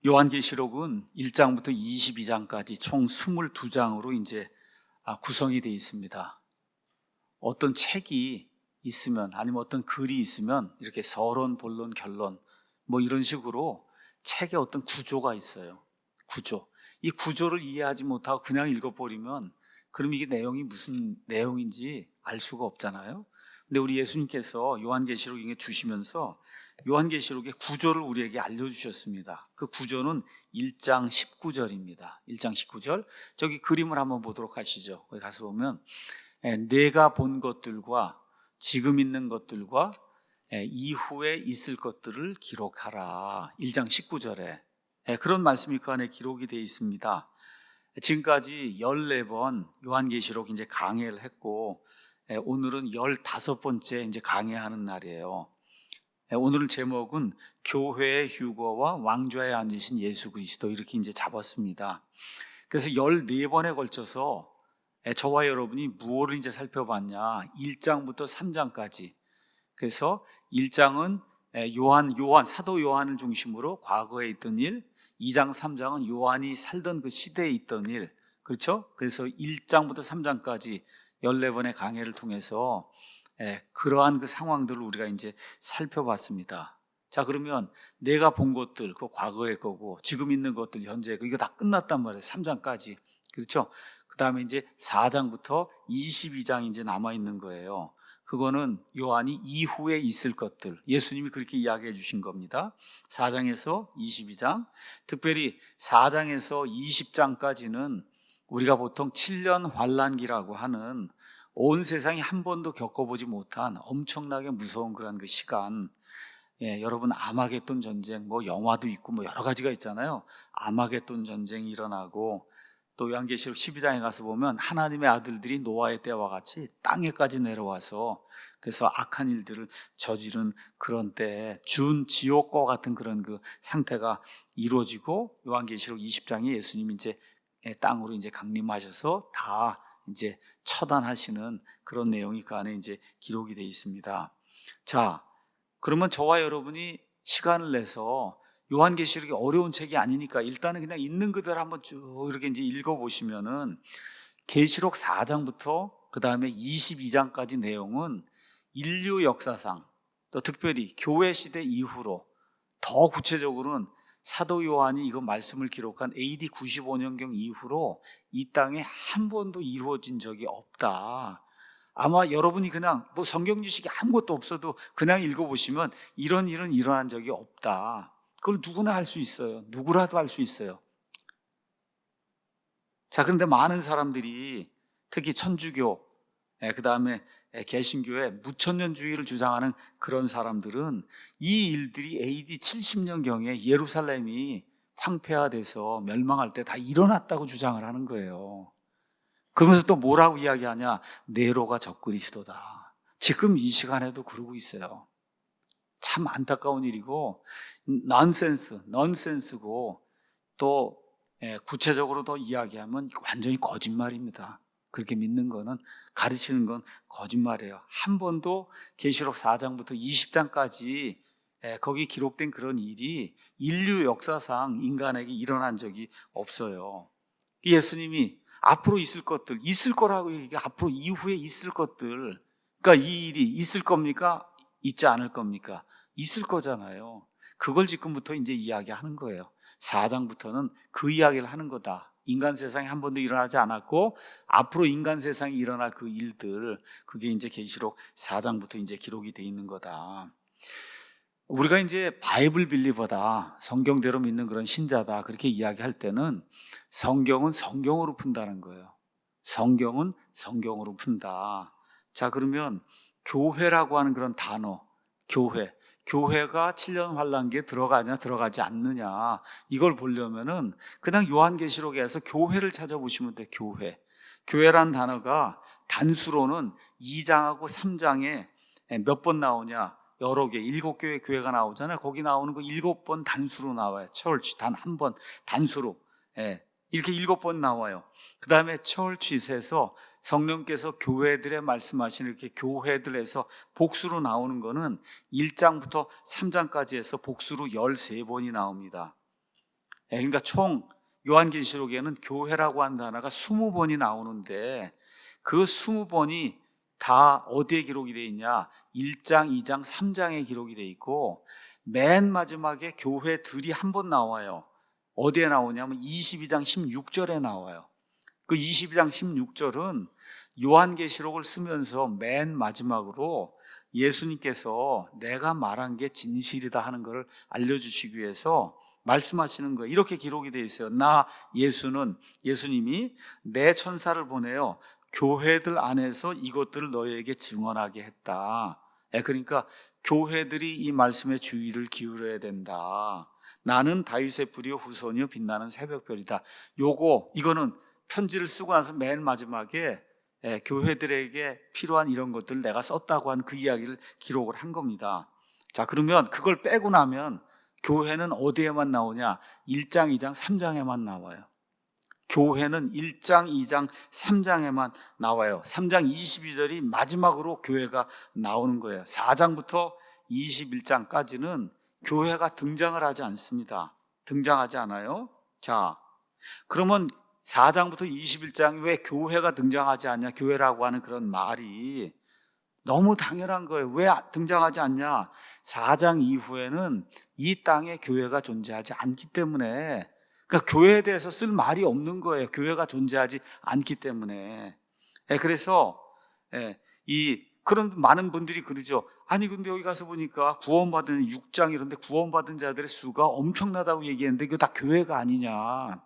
요한계시록은 1장부터 22장까지 총 22장으로 이제 구성이 되어 있습니다. 어떤 책이 있으면 아니면 어떤 글이 있으면 이렇게 서론, 본론, 결론 뭐 이런 식으로 책에 어떤 구조가 있어요. 구조. 이 구조를 이해하지 못하고 그냥 읽어버리면 그럼 이게 내용이 무슨 내용인지 알 수가 없잖아요. 근데 우리 예수님께서 요한계시록 이게 주시면서 요한계시록의 구조를 우리에게 알려주셨습니다. 그 구조는 1장 19절입니다. 1장 19절. 저기 그림을 한번 보도록 하시죠. 거기 가서 보면 내가 본 것들과 지금 있는 것들과 이후에 있을 것들을 기록하라. 1장 19절에 그런 말씀이 그 안에 기록이 되어 있습니다. 지금까지 14번 요한계시록 이제 강해를 했고 오늘은 15번째 이제 강해하는 날이에요. 오늘 제목은 교회의 휴거와 왕좌에 앉으신 예수 그리스도 이렇게 이제 잡았습니다. 그래서 14번에 걸쳐서 저와 여러분이 무엇을 이제 살펴봤냐? 1장부터 3장까지. 그래서 1장은 사도 요한을 중심으로 과거에 있던 일, 2장, 3장은 요한이 살던 그 시대에 있던 일. 그렇죠? 그래서 1장부터 3장까지 14번의 강해를 통해서 그러한 그 상황들을 우리가 이제 살펴봤습니다. 자, 그러면 내가 본 것들, 그 과거의 거고, 지금 있는 것들, 현재, 이거 다 끝났단 말이에요. 3장까지. 그렇죠? 그 다음에 이제 4장부터 22장이 이제 남아있는 거예요. 그거는 요한이 이후에 있을 것들, 예수님이 그렇게 이야기해 주신 겁니다. 4장에서 22장, 특별히 4장에서 20장까지는 우리가 보통 7년 환란기라고 하는 온 세상이 한 번도 겪어보지 못한 엄청나게 무서운 그런 그 시간. 여러분 아마겟돈 전쟁 뭐 영화도 있고 뭐 여러 가지가 있잖아요. 아마겟돈 전쟁이 일어나고 또 요한계시록 12장에 가서 보면 하나님의 아들들이 노아의 때와 같이 땅에까지 내려와서 그래서 악한 일들을 저지른 그런 때에 준 지옥과 같은 그런 그 상태가 이루어지고 요한계시록 20장에 예수님이 이제 땅으로 이제 강림하셔서 다 이제 처단하시는 그런 내용이 그 안에 이제 기록이 되어 있습니다. 자, 그러면 저와 여러분이 시간을 내서 요한계시록이 어려운 책이 아니니까 일단은 그냥 있는 그대로 한번 쭉 이렇게 이제 읽어보시면은 계시록 4장부터 그 다음에 22장까지 내용은 인류 역사상 또 특별히 교회 시대 이후로 더 구체적으로는 사도 요한이 이거 말씀을 기록한 AD 95년경 이후로 이 땅에 한 번도 이루어진 적이 없다. 아마 여러분이 그냥 뭐 성경 지식이 아무것도 없어도 그냥 읽어보시면 이런 일은 일어난 적이 없다. 그걸 누구나 할 수 있어요. 누구라도 할 수 있어요. 자, 그런데 많은 사람들이 특히 천주교, 그 다음에 개신교의 무천년주의를 주장하는 그런 사람들은 이 일들이 AD 70년경에 예루살렘이 황폐화돼서 멸망할 때 다 일어났다고 주장을 하는 거예요. 그러면서 또 뭐라고 이야기하냐? 네로가 적그리스도다. 지금 이 시간에도 그러고 있어요. 참 안타까운 일이고 넌센스고 또 구체적으로 더 이야기하면 완전히 거짓말입니다. 그렇게 믿는 거는, 가르치는 건 거짓말이에요. 한 번도 계시록 4장부터 20장까지 거기 기록된 그런 일이 인류 역사상 인간에게 일어난 적이 없어요. 예수님이 앞으로 있을 것들, 있을 거라고 얘기해. 앞으로 이후에 있을 것들, 그러니까 이 일이 있을 겁니까? 있지 않을 겁니까? 있을 거잖아요. 그걸 지금부터 이제 이야기하는 거예요. 4장부터는 그 이야기를 하는 거다. 인간 세상에 한 번도 일어나지 않았고 앞으로 인간 세상에 일어날 그 일들, 그게 이제 계시록 4장부터 이제 기록이 돼 있는 거다. 우리가 이제 바이블 빌리버다, 성경대로 믿는 그런 신자다, 그렇게 이야기할 때는 성경은 성경으로 푼다는 거예요. 성경은 성경으로 푼다. 자, 그러면 교회라고 하는 그런 단어, 교회가 7년 환란기에 들어가냐 들어가지 않느냐, 이걸 보려면은 그냥 요한계시록에서 교회를 찾아보시면 돼. 교회란 단어가 단수로는 2장하고 3장에 몇 번 나오냐? 여러 개, 7개의 교회가 나오잖아요. 거기 나오는 거 7번 단수로 나와요. 처치 단 한 번 단수로 이렇게 7번 나와요. 그 다음에 처치에서 성령께서 교회들에 말씀하시는 이렇게 교회들에서 복수로 나오는 거는 1장부터 3장까지 해서 복수로 13번이 나옵니다. 그러니까 총 요한계시록에는 교회라고 하는 단어가 20번이 나오는데 그 20번이 다 어디에 기록이 되어 있냐? 1장, 2장, 3장에 기록이 되어 있고 맨 마지막에 교회들이 한 번 나와요. 어디에 나오냐면 22장 16절에 나와요. 그 22장 16절은 요한계시록을 쓰면서 맨 마지막으로 예수님께서 내가 말한 게 진실이다 하는 것을 알려주시기 위해서 말씀하시는 거예요. 이렇게 기록이 되어 있어요. 예수님이 내 천사를 보내어 교회들 안에서 이것들을 너희에게 증언하게 했다. 그러니까 교회들이 이 말씀에 주의를 기울여야 된다. 나는 다윗의 뿌리요 후손이요 빛나는 새벽별이다. 이거는 편지를 쓰고 나서 맨 마지막에 교회들에게 필요한 이런 것들을 내가 썼다고 하는 그 이야기를 기록을 한 겁니다. 자, 그러면 그걸 빼고 나면 교회는 어디에만 나오냐? 1장, 2장, 3장에만 나와요. 교회는 1장, 2장, 3장에만 나와요. 3장 22절이 마지막으로 교회가 나오는 거예요. 4장부터 21장까지는 교회가 등장을 하지 않습니다. 등장하지 않아요. 자, 그러면 4장부터 21장이 왜 교회가 등장하지 않냐? 교회라고 하는 그런 말이 너무 당연한 거예요. 왜 등장하지 않냐? 4장 이후에는 이 땅에 교회가 존재하지 않기 때문에, 그러니까 교회에 대해서 쓸 말이 없는 거예요. 교회가 존재하지 않기 때문에. 그래서 그런 많은 분들이 그러죠. 아니 근데 여기 가서 보니까 구원받은 6장 이런데 구원받은 자들의 수가 엄청나다고 얘기했는데 이거 다 교회가 아니냐.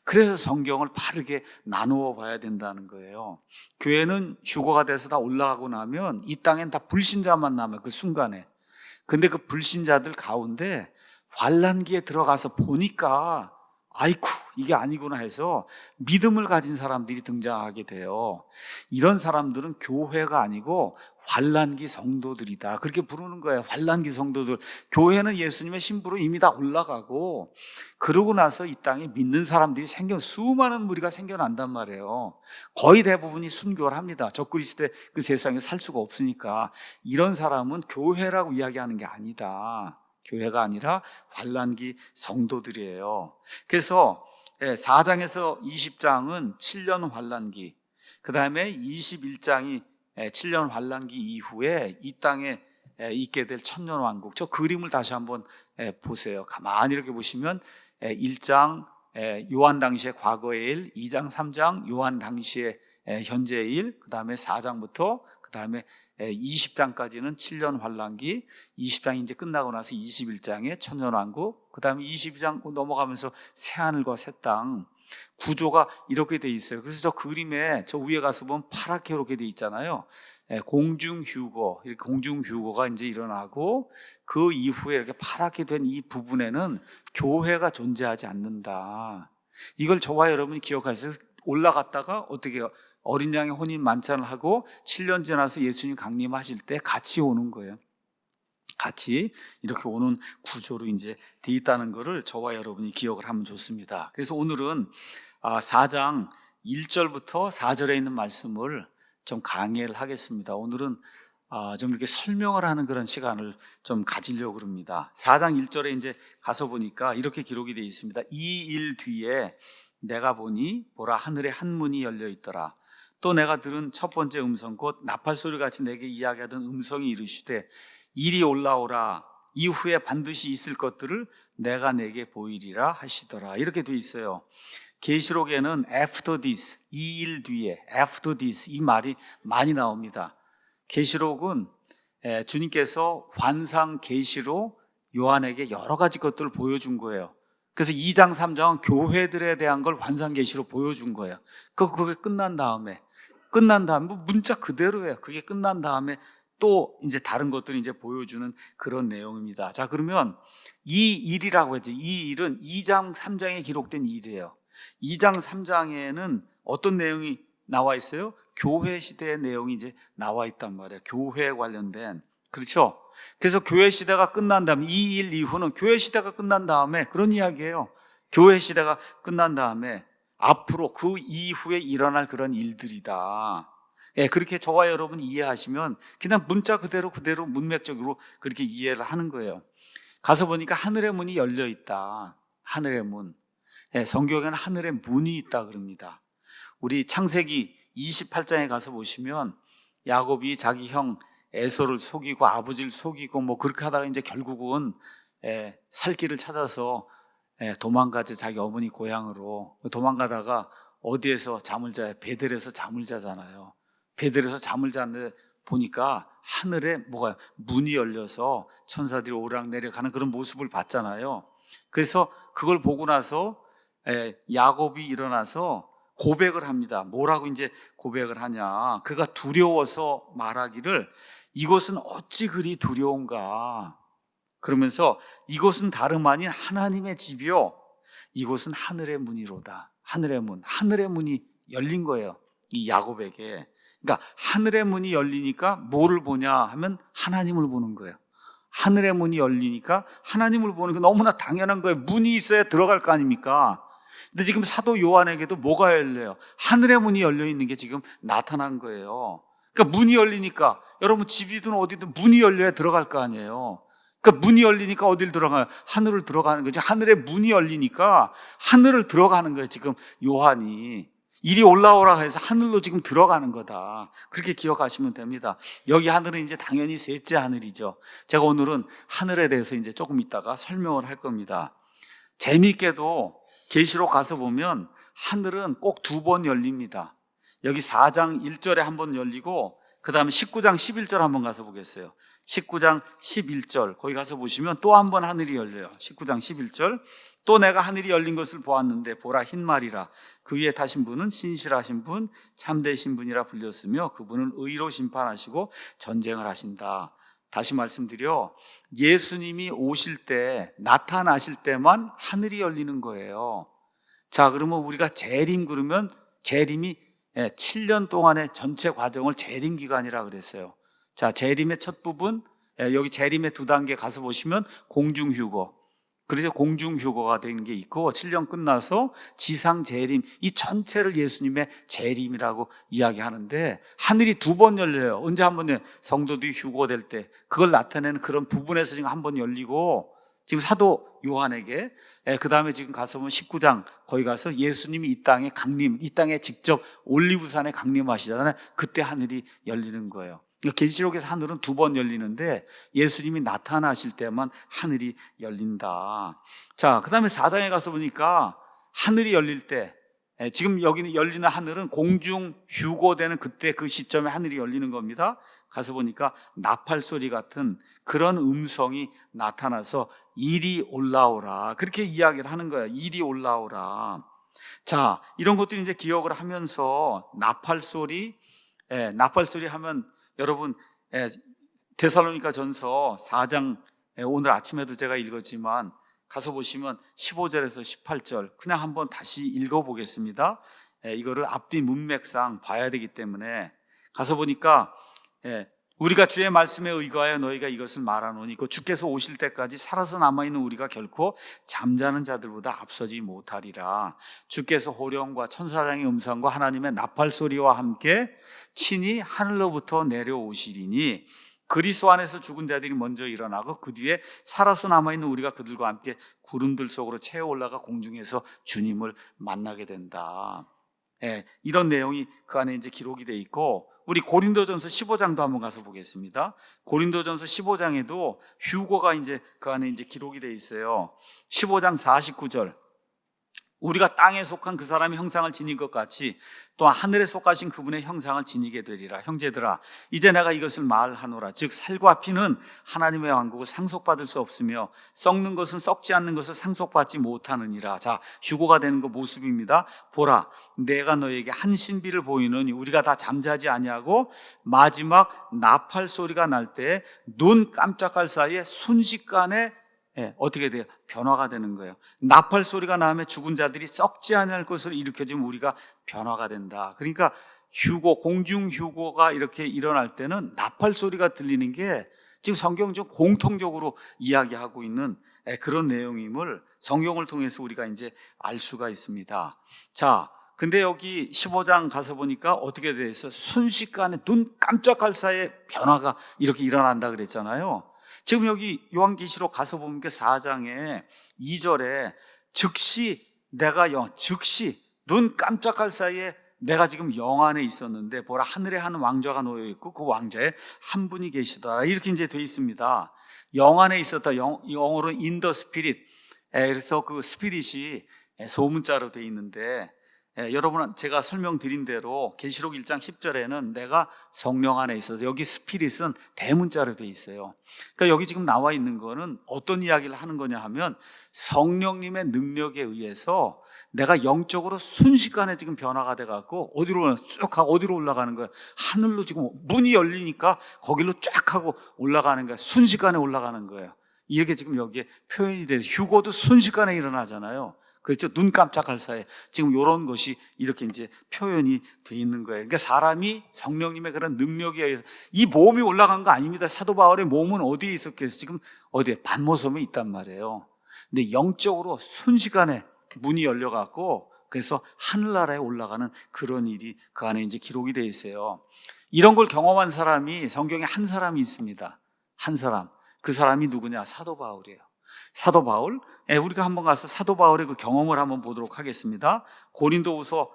그래서 성경을 바르게 나누어 봐야 된다는 거예요. 교회는 휴거가 돼서 다 올라가고 나면 이 땅엔 다 불신자만 남아요. 그 순간에. 근데 그 불신자들 가운데 환난기에 들어가서 보니까 아이쿠 이게 아니구나 해서 믿음을 가진 사람들이 등장하게 돼요. 이런 사람들은 교회가 아니고 환난기 성도들이다. 그렇게 부르는 거예요. 환난기 성도들. 교회는 예수님의 신부로 이미 다 올라가고 그러고 나서 이 땅에 믿는 사람들이 수많은 무리가 생겨난단 말이에요. 거의 대부분이 순교를 합니다. 적그리스도의 그 세상에 살 수가 없으니까. 이런 사람은 교회라고 이야기하는 게 아니다. 교회가 아니라 환난기 성도들이에요. 그래서 4장에서 20장은 7년 환난기, 그 다음에 21장이 7년 환난기 이후에 이 땅에 있게 될 천년왕국. 저 그림을 다시 한번 보세요. 가만히 이렇게 보시면 1장 요한 당시의 과거의 일, 2장 3장 요한 당시의 현재의 일, 그 다음에 4장부터 그 다음에 20장까지는 7년 환난기, 20장이 이제 끝나고 나서 21장에 천년왕국, 그 다음에 22장 넘어가면서 새하늘과 새 땅. 구조가 이렇게 돼 있어요. 그래서 저 그림에 저 위에 가서 보면 파랗게 이렇게 돼 있잖아요. 공중휴거, 이렇게 공중휴거가 이제 일어나고 그 이후에 이렇게 파랗게 된 이 부분에는 교회가 존재하지 않는다. 이걸 저와 여러분이 기억하세요. 올라갔다가 어떻게 해요? 어린 양의 혼인 만찬을 하고 7년 지나서 예수님 강림하실 때 같이 오는 거예요. 같이 이렇게 오는 구조로 이제 돼 있다는 것을 저와 여러분이 기억을 하면 좋습니다. 그래서 오늘은 4장 1절부터 4절에 있는 말씀을 좀 강의를 하겠습니다. 오늘은 좀 이렇게 설명을 하는 그런 시간을 좀 가지려고 합니다. 4장 1절에 이제 가서 보니까 이렇게 기록이 되어 있습니다. 이 일 뒤에 내가 보니 보라 하늘에 한 문이 열려 있더라. 또 내가 들은 첫 번째 음성 곧 나팔소리 같이 내게 이야기하던 음성이 이르시되 이리 올라오라. 이후에 반드시 있을 것들을 내가 내게 보이리라 하시더라. 이렇게 돼 있어요. 계시록에는 after this, 이 일 뒤에 after this 이 말이 많이 나옵니다. 계시록은 주님께서 환상 계시로 요한에게 여러 가지 것들을 보여준 거예요. 그래서 2장 3장은 교회들에 대한 걸 환상 계시로 보여준 거예요. 그게 끝난 다음에 문자 그대로예요. 그게 끝난 다음에 또 이제 다른 것들을 이제 보여주는 그런 내용입니다. 자, 그러면 이 일이라고 했죠. 이 일은 2장 3장에 기록된 일이에요. 2장 3장에는 어떤 내용이 나와 있어요? 교회 시대의 내용이 이제 나와 있단 말이에요. 교회에 관련된. 그렇죠? 그래서 교회 시대가 끝난 다음에 이 일 이후는 교회 시대가 끝난 다음에 그런 이야기예요. 교회 시대가 끝난 다음에 앞으로 그 이후에 일어날 그런 일들이다. 그렇게 저와 여러분이 이해하시면 그냥 문자 그대로 문맥적으로 그렇게 이해를 하는 거예요. 가서 보니까 하늘의 문이 열려 있다. 하늘의 문. 성경에는 하늘의 문이 있다 그럽니다. 우리 창세기 28장에 가서 보시면 야곱이 자기 형 에서를 속이고 아버지를 속이고 뭐 그렇게 하다가 이제 결국은 살 길을 찾아서 도망가죠. 자기 어머니 고향으로 도망가다가 어디에서 잠을 자요? 베델에서 잠을 자잖아요. 베델에서 잠을 자는데 보니까 하늘에 뭐가 문이 열려서 천사들이 오락내리락 하는 그런 모습을 봤잖아요. 그래서 그걸 보고 나서 야곱이 일어나서 고백을 합니다. 뭐라고 이제 고백을 하냐? 그가 두려워서 말하기를 이곳은 어찌 그리 두려운가? 그러면서 이곳은 다름 아닌 하나님의 집이요, 이곳은 하늘의 문이로다. 하늘의 문, 하늘의 문이 열린 거예요, 이 야곱에게. 그러니까 하늘의 문이 열리니까 뭐를 보냐 하면 하나님을 보는 거예요. 하늘의 문이 열리니까 하나님을 보는 게 너무나 당연한 거예요. 문이 있어야 들어갈 거 아닙니까? 근데 지금 사도 요한에게도 뭐가 열려요? 하늘의 문이 열려 있는 게 지금 나타난 거예요. 그러니까 문이 열리니까 여러분 집이든 어디든 문이 열려야 들어갈 거 아니에요. 그러니까 문이 열리니까 어딜 들어가요? 하늘을 들어가는 거죠. 하늘의 문이 열리니까 하늘을 들어가는 거예요. 지금 요한이 이리 올라오라 해서 하늘로 지금 들어가는 거다. 그렇게 기억하시면 됩니다. 여기 하늘은 이제 당연히 셋째 하늘이죠. 제가 오늘은 하늘에 대해서 이제 조금 있다가 설명을 할 겁니다. 재미있게도 계시록 가서 보면 하늘은 꼭 2번 열립니다. 여기 4장 1절에 한 번 열리고 그 다음에 19장 11절 한번 가서 보겠어요. 19장 11절 거기 가서 보시면 또 한 번 하늘이 열려요. 19장 11절 또 내가 하늘이 열린 것을 보았는데 보라 흰말이라 그 위에 타신 분은 신실하신 분 참되신 분이라 불렸으며 그분은 의로 심판하시고 전쟁을 하신다. 다시 말씀드려 예수님이 오실 때 나타나실 때만 하늘이 열리는 거예요. 자, 그러면 우리가 재림 그러면 재림이 7년 동안의 전체 과정을 재림 기간이라 그랬어요. 자, 재림의 첫 부분, 여기 재림의 2단계 가서 보시면 공중휴거. 그래서 공중휴거가 되는 게 있고 7년 끝나서 지상 재림, 이 전체를 예수님의 재림이라고 이야기하는데 하늘이 2번 열려요. 언제 한 번요? 성도들이 휴거될 때 그걸 나타내는 그런 부분에서 지금 한 번 열리고 지금 사도 요한에게 그 다음에 지금 가서 보면 19장 거기 가서 예수님이 이 땅에 이 땅에 직접 올리브산에 강림하시잖아요. 그때 하늘이 열리는 거예요. 계시록에서 하늘은 2번 열리는데 예수님이 나타나실 때만 하늘이 열린다. 자, 그 다음에 4장에 가서 보니까 하늘이 열릴 때 지금 여기는 열리는 하늘은 공중 휴거되는 그때 그 시점에 하늘이 열리는 겁니다. 가서 보니까 나팔 소리 같은 그런 음성이 나타나서 이리 올라오라 그렇게 이야기를 하는 거예요. 이리 올라오라. 자, 이런 것들이 이제 기억을 하면서 나팔 소리 하면 여러분 데살로니가 전서 4장 오늘 아침에도 제가 읽었지만 가서 보시면 15절에서 18절 그냥 한번 다시 읽어보겠습니다. 이거를 앞뒤 문맥상 봐야 되기 때문에 가서 보니까 우리가 주의 말씀에 의거하여 너희가 이것을 말하노니 그 주께서 오실 때까지 살아서 남아있는 우리가 결코 잠자는 자들보다 앞서지 못하리라. 주께서 호령과 천사장의 음성과 하나님의 나팔 소리와 함께 친히 하늘로부터 내려오시리니 그리스도 안에서 죽은 자들이 먼저 일어나고 그 뒤에 살아서 남아있는 우리가 그들과 함께 구름들 속으로 채워 올라가 공중에서 주님을 만나게 된다. 이런 내용이 그 안에 이제 기록이 돼 있고 우리 고린도전서 15장도 한번 가서 보겠습니다. 고린도전서 15장에도 휴거가 이제 그 안에 이제 기록이 돼 있어요. 15장 49절. 우리가 땅에 속한 그 사람의 형상을 지닌 것 같이 또 하늘에 속하신 그분의 형상을 지니게 되리라. 형제들아 이제 내가 이것을 말하노라. 즉 살과 피는 하나님의 왕국을 상속받을 수 없으며 썩는 것은 썩지 않는 것을 상속받지 못하느니라. 자, 휴거가 되는 그 모습입니다. 보라 내가 너에게 한 신비를 보이느니 우리가 다 잠자지 아니하고 마지막 나팔 소리가 날 때 눈 깜짝할 사이에 순식간에 어떻게 돼요? 변화가 되는 거예요. 나팔 소리가 나면 죽은 자들이 썩지 않을 것으로 일으켜지면 우리가 변화가 된다. 그러니까 공중 휴거가 이렇게 일어날 때는 나팔 소리가 들리는 게 지금 성경적 공통적으로 이야기하고 있는 그런 내용임을 성경을 통해서 우리가 이제 알 수가 있습니다. 자, 근데 여기 15장 가서 보니까 어떻게 돼 있어? 순식간에 눈 깜짝할 사이에 변화가 이렇게 일어난다 그랬잖아요. 지금 여기 요한계시록 가서 보면 4장에 2절에 즉시 즉시 눈 깜짝할 사이에 내가 지금 영 안에 있었는데 보라 하늘에 한 왕좌가 놓여 있고 그 왕좌에 한 분이 계시더라. 이렇게 이제 돼 있습니다. 영 안에 있었다. 영어로는 in the spirit. 그래서 그 스피릿이 소문자로 돼 있는데, 여러분 제가 설명드린 대로 계시록 1장 10절에는 내가 성령 안에 있어서, 여기 스피릿은 대문자로 돼 있어요. 그러니까 여기 지금 나와 있는 거는 어떤 이야기를 하는 거냐 하면 성령님의 능력에 의해서 내가 영적으로 순식간에 지금 변화가 돼갖고 쭉 하고 어디로 올라가는 거야? 하늘로 지금 문이 열리니까 거기로 쫙 하고 올라가는 거야. 순식간에 올라가는 거예요. 이렇게 지금 여기에 표현이 돼서, 휴거도 순식간에 일어나잖아요. 그렇죠? 눈 깜짝할 사이에 지금 이런 것이 이렇게 이제 표현이 돼 있는 거예요. 그러니까 사람이 성령님의 그런 능력에 의해서, 이 몸이 올라간 거 아닙니다. 사도 바울의 몸은 어디에 있었겠어요? 지금 어디에? 반모섬에 있단 말이에요. 근데 영적으로 순식간에 문이 열려갖고 그래서 하늘나라에 올라가는 그런 일이 그 안에 이제 기록이 되어 있어요. 이런 걸 경험한 사람이 성경에 한 사람이 있습니다. 한 사람. 그 사람이 누구냐? 사도 바울이에요. 사도 바울. 우리가 한번 가서 사도 바울의 그 경험을 한번 보도록 하겠습니다. 고린도후서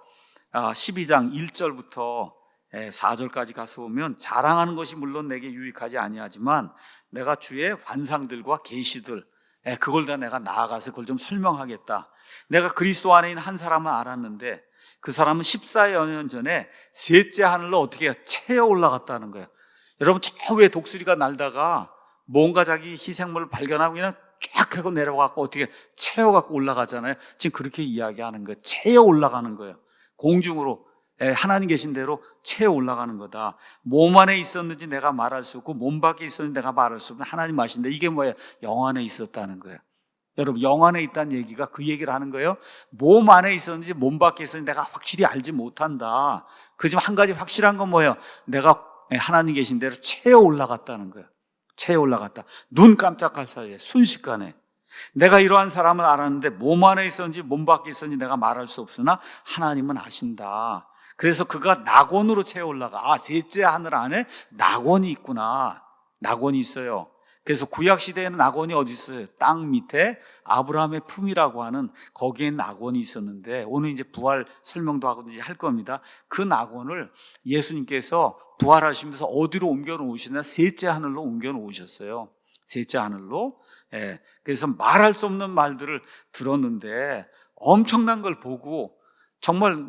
12장 1절부터 4절까지 가서 보면, 자랑하는 것이 물론 내게 유익하지 아니하지만 내가 주의 환상들과 계시들, 그걸 다 내가 나아가서 그걸 좀 설명하겠다. 내가 그리스도 안에 있는 한 사람을 알았는데 그 사람은 14여 년 전에 셋째 하늘로 어떻게 채어 올라갔다는 거예요. 여러분, 저 위에 독수리가 날다가 뭔가 자기 희생물을 발견하고 그냥 쫙 하고 내려가고 어떻게 채워갖고 올라가잖아요. 지금 그렇게 이야기하는 거예요. 채워 올라가는 거예요. 공중으로 하나님 계신 대로 채워 올라가는 거다. 몸 안에 있었는지 내가 말할 수 없고 몸 밖에 있었는지 내가 말할 수 없는 하나님 아신데, 이게 뭐예요? 영 안에 있었다는 거예요. 여러분, 영 안에 있다는 얘기가 그 얘기를 하는 거예요. 몸 안에 있었는지 몸 밖에 있었는지 내가 확실히 알지 못한다. 그지만 한 가지 확실한 건 뭐예요? 내가 하나님 계신 대로 채워 올라갔다는 거예요. 채워 올라갔다. 눈 깜짝할 사이에 순식간에. 내가 이러한 사람을 알았는데 몸 안에 있었는지 몸 밖에 있었는지 내가 말할 수 없으나 하나님은 아신다. 그래서 그가 낙원으로 채워 올라가. 셋째 하늘 안에 낙원이 있구나. 낙원이 있어요. 그래서 구약시대에는 낙원이 어디 있어요? 땅 밑에 아브라함의 품이라고 하는 거기에 낙원이 있었는데, 오늘 이제 부활 설명도 하고 이제 할 겁니다. 그 낙원을 예수님께서 부활하시면서 어디로 옮겨 놓으시나? 셋째 하늘로 옮겨 놓으셨어요. 셋째 하늘로. 그래서 말할 수 없는 말들을 들었는데, 엄청난 걸 보고 정말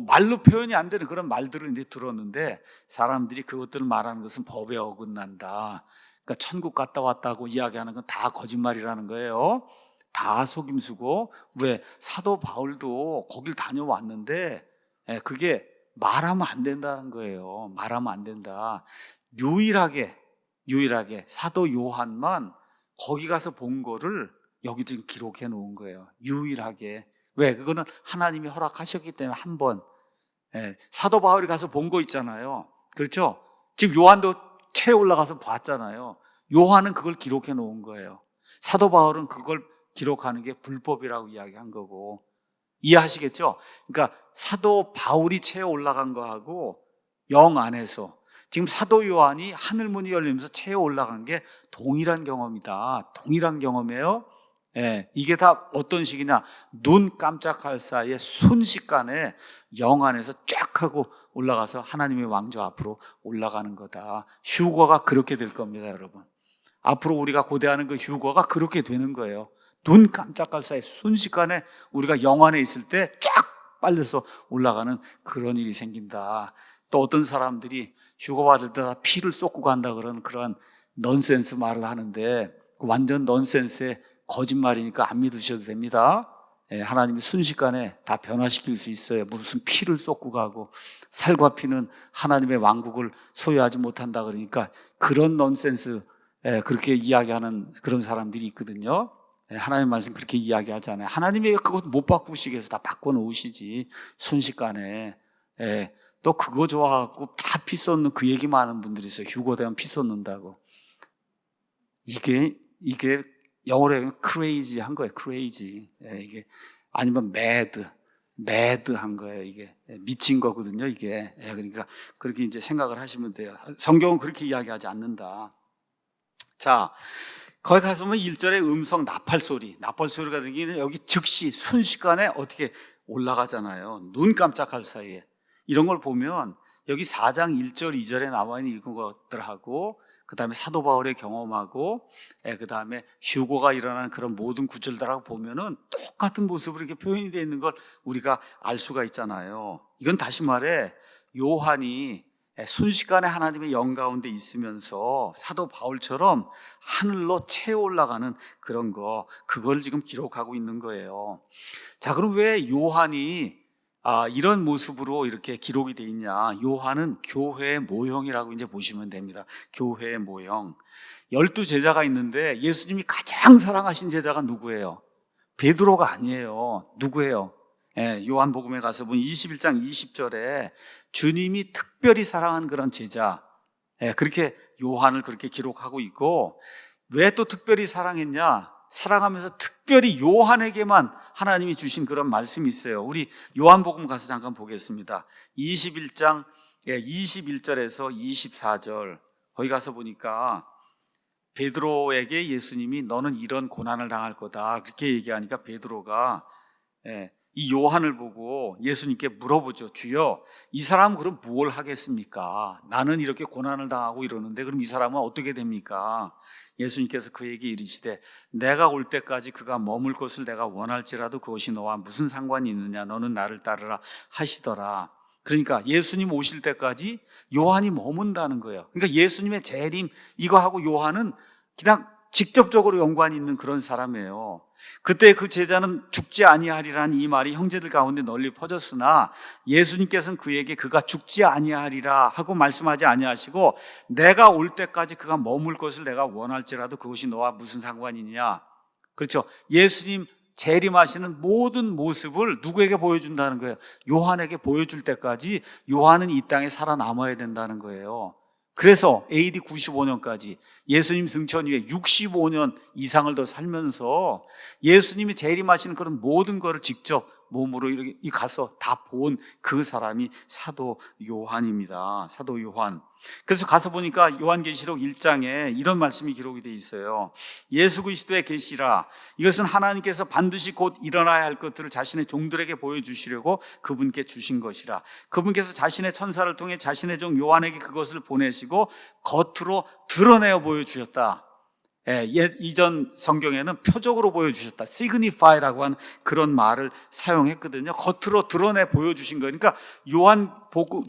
말로 표현이 안 되는 그런 말들을 이제 들었는데, 사람들이 그것들을 말하는 것은 법에 어긋난다. 그러니까 천국 갔다 왔다고 이야기하는 건 다 거짓말이라는 거예요. 다 속임수고. 왜? 사도 바울도 거길 다녀왔는데 그게 말하면 안 된다는 거예요. 말하면 안 된다. 유일하게 사도 요한만 거기 가서 본 거를 여기 지금 기록해 놓은 거예요. 유일하게. 왜? 그거는 하나님이 허락하셨기 때문에 한 번. 사도 바울이 가서 본 거 있잖아요. 그렇죠? 지금 요한도 채 올라가서 봤잖아요. 요한은 그걸 기록해 놓은 거예요. 사도 바울은 그걸 기록하는 게 불법이라고 이야기한 거고. 이해하시겠죠? 그러니까 사도 바울이 채 올라간 거하고 영 안에서, 지금 사도 요한이 하늘 문이 열리면서 채 올라간 게 동일한 경험이다. 동일한 경험이에요. 이게 다 어떤 식이냐? 눈 깜짝할 사이에 순식간에 영 안에서 쫙 하고 올라가서 하나님의 왕좌 앞으로 올라가는 거다. 휴거가 그렇게 될 겁니다, 여러분. 앞으로 우리가 고대하는 그 휴거가 그렇게 되는 거예요. 눈 깜짝할 사이에 순식간에 우리가 영 안에 있을 때 쫙 빨려서 올라가는 그런 일이 생긴다. 또 어떤 사람들이 휴거 받을 때 다 피를 쏟고 간다 그런 그런 넌센스 말을 하는데, 완전 넌센스의 거짓말이니까 안 믿으셔도 됩니다. 하나님이 순식간에 다 변화시킬 수 있어요. 무슨 피를 쏟고 가고, 살과 피는 하나님의 왕국을 소유하지 못한다 그러니까 그런 넌센스, 그렇게 이야기하는 그런 사람들이 있거든요. 하나님 말씀 그렇게 이야기하잖아요. 하나님이 그것 못 바꾸시게 해서 다 바꿔놓으시지, 순식간에. 또 그거 좋아하고 다 피 쏟는 그 얘기만 하는 분들이 있어요. 휴거되면 피 쏟는다고. 이게 영어로 하면 crazy한 거예요. crazy. 이게 아니면 mad한 거예요. 이게 미친 거거든요. 이게. 그러니까 그렇게 이제 생각을 하시면 돼요. 성경은 그렇게 이야기하지 않는다. 자, 거기 가서 보면 1절에 음성 나팔 소리가 들리기는 여기 즉시 순식간에 어떻게 올라가잖아요. 눈 깜짝할 사이에. 이런 걸 보면 여기 4장 1절 2절에 나와 있는 이런 것들하고 그 다음에 사도 바울의 경험하고 그 다음에 휴고가 일어나는 그런 모든 구절들하고 보면은 똑같은 모습으로 이렇게 표현이 되어 있는 걸 우리가 알 수가 있잖아요. 이건 다시 말해 요한이 순식간에 하나님의 영 가운데 있으면서 사도 바울처럼 하늘로 채워 올라가는 그런 그걸 지금 기록하고 있는 거예요. 자, 그럼 왜 요한이 이런 모습으로 이렇게 기록이 돼 있냐? 요한은 교회의 모형이라고 이제 보시면 됩니다. 교회의 모형. 12제자가 있는데 예수님이 가장 사랑하신 제자가 누구예요? 베드로가 아니에요. 누구예요? 요한복음에 가서 보면 21장 20절에 주님이 특별히 사랑한 그런 제자, 그렇게 요한을 그렇게 기록하고 있고, 왜 또 특별히 사랑했냐? 사랑하면서 특별히 요한에게만 하나님이 주신 그런 말씀이 있어요. 우리 요한복음 가서 잠깐 보겠습니다. 21장 21절에서 24절 거기 가서 보니까 베드로에게 예수님이 너는 이런 고난을 당할 거다 그렇게 얘기하니까 베드로가 이 요한을 보고 예수님께 물어보죠. 주여, 이 사람은 그럼 뭘 하겠습니까? 나는 이렇게 고난을 당하고 이러는데 그럼 이 사람은 어떻게 됩니까? 예수님께서 그에게 이르시되 내가 올 때까지 그가 머물 것을 내가 원할지라도 그것이 너와 무슨 상관이 있느냐? 너는 나를 따르라 하시더라. 그러니까 예수님 오실 때까지 요한이 머문다는 거예요. 그러니까 예수님의 재림 이거하고 요한은 그냥 직접적으로 연관이 있는 그런 사람이에요. 그때 그 제자는 죽지 아니하리라는 이 말이 형제들 가운데 널리 퍼졌으나 예수님께서는 그에게 그가 죽지 아니하리라 하고 말씀하지 아니하시고 내가 올 때까지 그가 머물 것을 내가 원할지라도 그것이 너와 무슨 상관이냐. 그렇죠. 예수님 재림하시는 모든 모습을 누구에게 보여준다는 거예요? 요한에게 보여줄 때까지 요한은 이 땅에 살아남아야 된다는 거예요. 그래서 AD 95년까지 예수님 승천 이후에 65년 이상을 더 살면서 예수님이 재림하시는 그런 모든 것을 직접 몸으로 이렇게 가서 다 본 그 사람이 사도 요한입니다. 사도 요한. 그래서 가서 보니까 요한계시록 1장에 이런 말씀이 기록이 되어 있어요. 예수 그리스도의 계시라. 이것은 하나님께서 반드시 곧 일어나야 할 것들을 자신의 종들에게 보여주시려고 그분께 주신 것이라. 그분께서 자신의 천사를 통해 자신의 종 요한에게 그것을 보내시고 겉으로 드러내어 보여주셨다. 이전 성경에는 표적으로 보여주셨다. signify라고 하는 그런 말을 사용했거든요. 겉으로 드러내 보여주신 거예요. 그러니까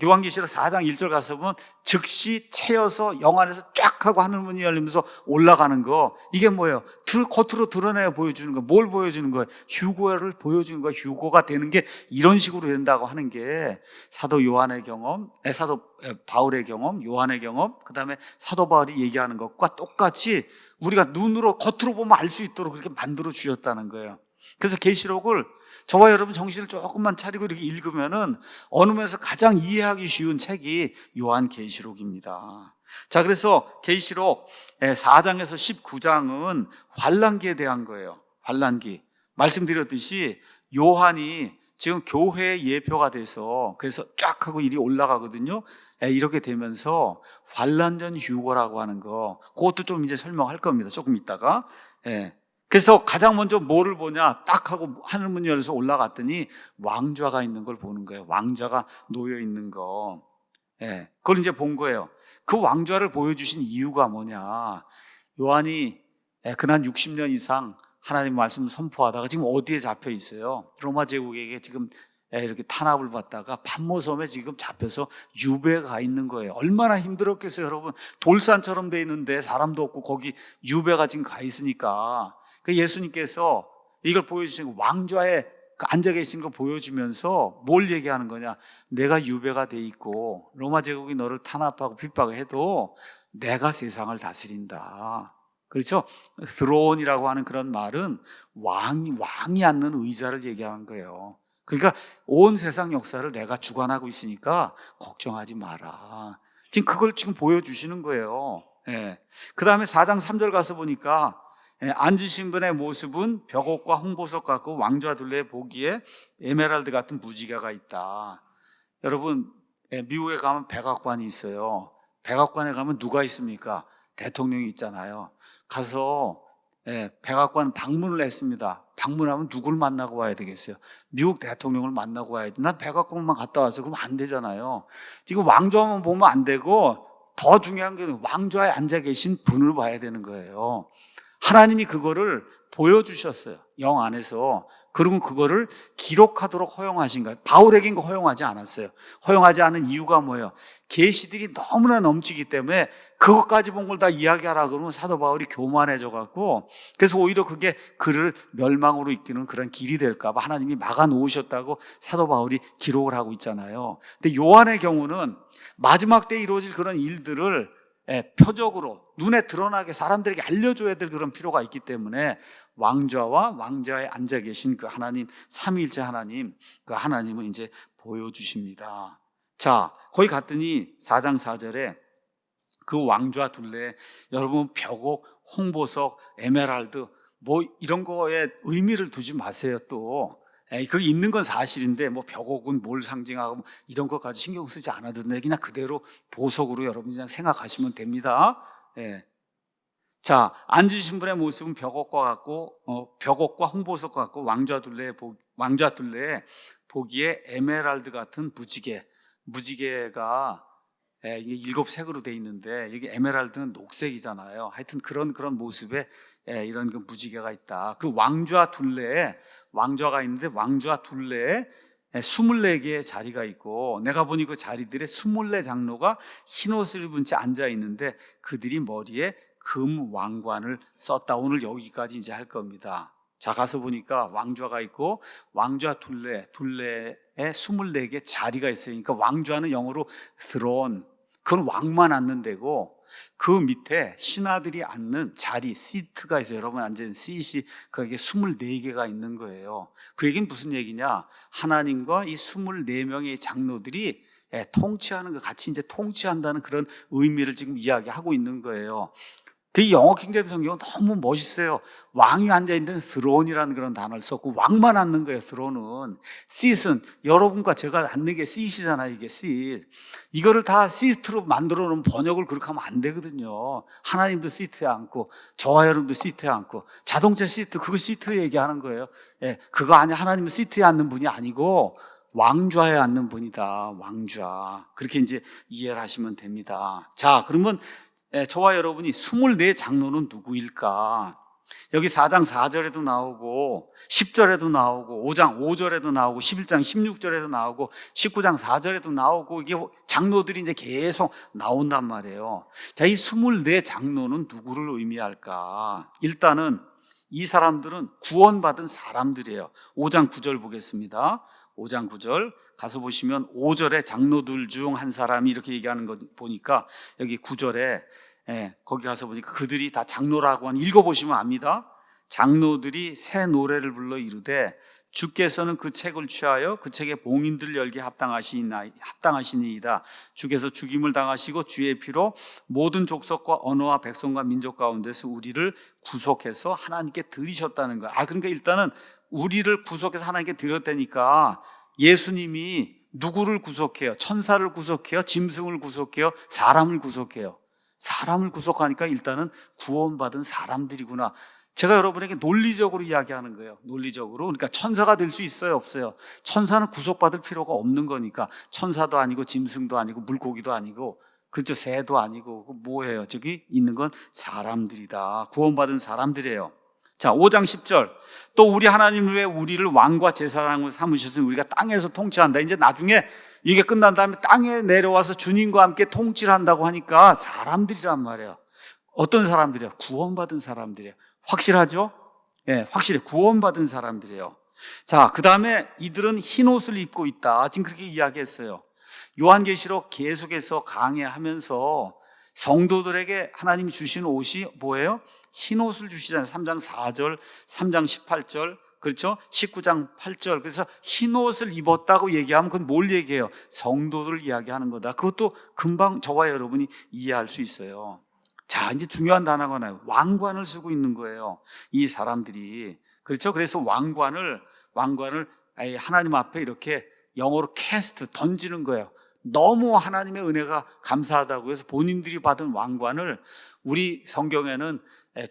요한계시록 4장 1절 가서 보면 즉시 채여서 영 안에서 쫙 하고 하늘문이 열리면서 올라가는 거, 이게 뭐예요? 겉으로 드러내 보여주는 거. 뭘 보여주는 거예요? 휴고를 보여주는 거예요. 휴고가 되는 게 이런 식으로 된다고 하는 게 사도 요한의 경험, 사도 바울의 경험, 요한의 경험, 그 다음에 사도 바울이 얘기하는 것과 똑같이 우리가 눈으로 겉으로 보면 알 수 있도록 그렇게 만들어 주셨다는 거예요. 그래서 계시록을 저와 여러분 정신을 조금만 차리고 이렇게 읽으면은 어느 면에서 가장 이해하기 쉬운 책이 요한계시록입니다. 자, 그래서 계시록 4장에서 19장은 환난기에 대한 거예요. 환난기. 말씀드렸듯이 요한이 지금 교회의 예표가 돼서 그래서 쫙 하고 일이 올라가거든요. 이렇게 되면서 환난전 휴거라고 하는 거, 그것도 좀 이제 설명할 겁니다. 조금 있다가. 그래서 가장 먼저 뭐를 보냐, 딱 하고 하늘문 열어서 올라갔더니 왕좌가 있는 걸 보는 거예요. 왕좌가 놓여 있는 거. 그걸 이제 본 거예요. 그 왕좌를 보여주신 이유가 뭐냐. 요한이 그난 60년 이상 하나님 말씀을 선포하다가 지금 어디에 잡혀 있어요? 로마 제국에게 지금 이렇게 탄압을 받다가 pat모섬에 지금 잡혀서 유배가 가 있는 거예요. 얼마나 힘들었겠어요, 여러분. 돌산처럼 돼 있는데 사람도 없고 거기 유배가 지금 가 있으니까 그 예수님께서 이걸 보여주시고 왕좌에 앉아 계신 거 보여주면서 뭘 얘기하는 거냐. 내가 유배가 돼 있고 로마 제국이 너를 탄압하고 핍박해도 내가 세상을 다스린다. 그렇죠? 스론이라고 하는 그런 말은 왕이 앉는 의자를 얘기하는 거예요. 그러니까 온 세상 역사를 내가 주관하고 있으니까 걱정하지 마라. 지금 그걸 지금 보여주시는 거예요. 그 다음에 4장 3절 가서 보니까 앉으신 분의 모습은 벽옥과 홍보석 같고 왕좌 둘레에 보기에 에메랄드 같은 무지개가 있다. 여러분, 미국에 가면 백악관이 있어요. 백악관에 가면 누가 있습니까? 대통령이 있잖아요. 가서 백악관 방문을 했습니다. 방문하면 누굴 만나고 와야 되겠어요? 미국 대통령을 만나고 와야지. 난 백악관만 갔다 와서 그러면 안 되잖아요. 지금 왕좌만 보면 안 되고 더 중요한 게 왕좌에 앉아 계신 분을 봐야 되는 거예요. 하나님이 그거를 보여주셨어요. 영 안에서. 그리고 그거를 기록하도록 허용하신 거예요. 바울에겐 허용하지 않았어요. 허용하지 않은 이유가 뭐예요? 계시들이 너무나 넘치기 때문에 그것까지 본 걸 다 이야기하라 그러면 사도 바울이 교만해져 갖고, 그래서 오히려 그게 그를 멸망으로 이끄는 그런 길이 될까 봐 하나님이 막아 놓으셨다고 사도 바울이 기록을 하고 있잖아요. 근데 요한의 경우는 마지막 때 이루어질 그런 일들을 표적으로 눈에 드러나게 사람들에게 알려줘야 될 그런 필요가 있기 때문에 왕좌와 왕좌에 앉아 계신 그 하나님, 삼위일체 하나님, 그 하나님을 이제 보여주십니다. 자, 거기 갔더니 4장 4절에 그 왕좌 둘레에 여러분 벽옥, 홍보석, 에메랄드 뭐 이런 거에 의미를 두지 마세요. 또 그게 있는 건 사실인데 뭐 벽옥은 뭘 상징하고 뭐 이런 것까지 신경 쓰지 않아도 돼. 그냥 그대로 보석으로 여러분이 그냥 생각하시면 됩니다. 자, 앉으신 분의 모습은 벽옥과 같고 벽옥과 홍보석과 같고 왕좌 둘레에 보기에 에메랄드 같은 무지개가 이게 7색으로 돼 있는데 여기 에메랄드는 녹색이잖아요. 하여튼 그런 모습에 이런 그 무지개가 있다. 그 왕좌 둘레에 왕좌가 있는데 왕좌 둘레에 24개의 자리가 있고, 내가 보니 그 자리들의 24장로가 흰옷을 입은 채 앉아 있는데 그들이 머리에 금 왕관을 썼다. 오늘 여기까지 이제 할 겁니다. 자, 가서 보니까 왕좌가 있고 왕좌 둘레에 24개 자리가 있으니까 왕좌는 영어로 throne, 그건 왕만 앉는 데고 그 밑에 신하들이 앉는 자리, 시트가 있어요. 여러분 앉은 시트이 그게 24개가 있는 거예요. 그 얘기는 무슨 얘기냐? 하나님과 이 24명의 장로들이 통치하는 거, 같이 이제 통치한다는 그런 의미를 지금 이야기하고 있는 거예요. 그 영어 킹제임스 성경은 너무 멋있어요. 왕이 앉아있는 스론이라는 그런 단어를 썼고 왕만 앉는 거예요. 스론은. 시트는 여러분과 제가 앉는 게 시트잖아요. 이게 시트. 이거를 다 시트로 만들어 놓은 번역을 그렇게 하면 안 되거든요. 하나님도 시트에 앉고 저와 여러분도 시트에 앉고 자동차 시트, 그거 시트 얘기하는 거예요. 그거 아니야. 하나님은 시트에 앉는 분이 아니고 왕좌에 앉는 분이다. 왕좌. 그렇게 이제 이해를 하시면 됩니다. 자, 그러면 저와 여러분이 24장로는 누구일까? 여기 4장 4절에도 나오고 10절에도 나오고 5장 5절에도 나오고 11장 16절에도 나오고 19장 4절에도 나오고 이게 장로들이 이제 계속 나온단 말이에요. 자, 이 24장로는 누구를 의미할까? 일단은 이 사람들은 구원받은 사람들이에요. 5장 9절 보겠습니다. 5장 9절 가서 보시면 5절에 장로들 중 한 사람이 이렇게 얘기하는 거 보니까 여기 9절에 거기 가서 보니까 그들이 다 장로라고 읽어보시면 압니다. 장로들이 새 노래를 불러 이르되 주께서는 그 책을 취하여 그 책에 봉인들 열기 합당하시니이다. 주께서 죽임을 당하시고 주의 피로 모든 족속과 언어와 백성과 민족 가운데서 우리를 구속해서 하나님께 드리셨다는 거야. 그러니까 일단은 우리를 구속해서 하나님께 드렸다니까 예수님이 누구를 구속해요? 천사를 구속해요? 짐승을 구속해요? 사람을 구속해요? 사람을 구속하니까 일단은 구원받은 사람들이구나. 제가 여러분에게 논리적으로 이야기하는 거예요. 논리적으로. 그러니까 천사가 될 수 있어요? 없어요? 천사는 구속받을 필요가 없는 거니까. 천사도 아니고 짐승도 아니고 물고기도 아니고 그렇죠? 새도 아니고 뭐예요? 저기 있는 건 사람들이다. 구원받은 사람들이에요. 자, 5장 10절. 또 우리 하나님 왜 우리를 왕과 제사장으로 삼으셨으니 우리가 땅에서 통치한다. 이제 나중에 이게 끝난 다음에 땅에 내려와서 주님과 함께 통치를 한다고 하니까 사람들이란 말이에요. 어떤 사람들이에요? 구원받은 사람들이에요. 확실하죠? 확실해. 구원받은 사람들이에요. 자, 그 다음에 이들은 흰 옷을 입고 있다. 지금 그렇게 이야기했어요. 요한계시록 계속해서 강해하면서 성도들에게 하나님이 주신 옷이 뭐예요? 흰 옷을 주시잖아요. 3장 4절, 3장 18절, 그렇죠? 19장 8절. 그래서 흰 옷을 입었다고 얘기하면 그건 뭘 얘기해요? 성도들을 이야기하는 거다. 그것도 금방 저와 여러분이 이해할 수 있어요. 자, 이제 중요한 단어가 나요. 왕관을 쓰고 있는 거예요. 이 사람들이. 그렇죠? 그래서 왕관을 하나님 앞에 이렇게 영어로 캐스트, 던지는 거예요. 너무 하나님의 은혜가 감사하다고 해서 본인들이 받은 왕관을 우리 성경에는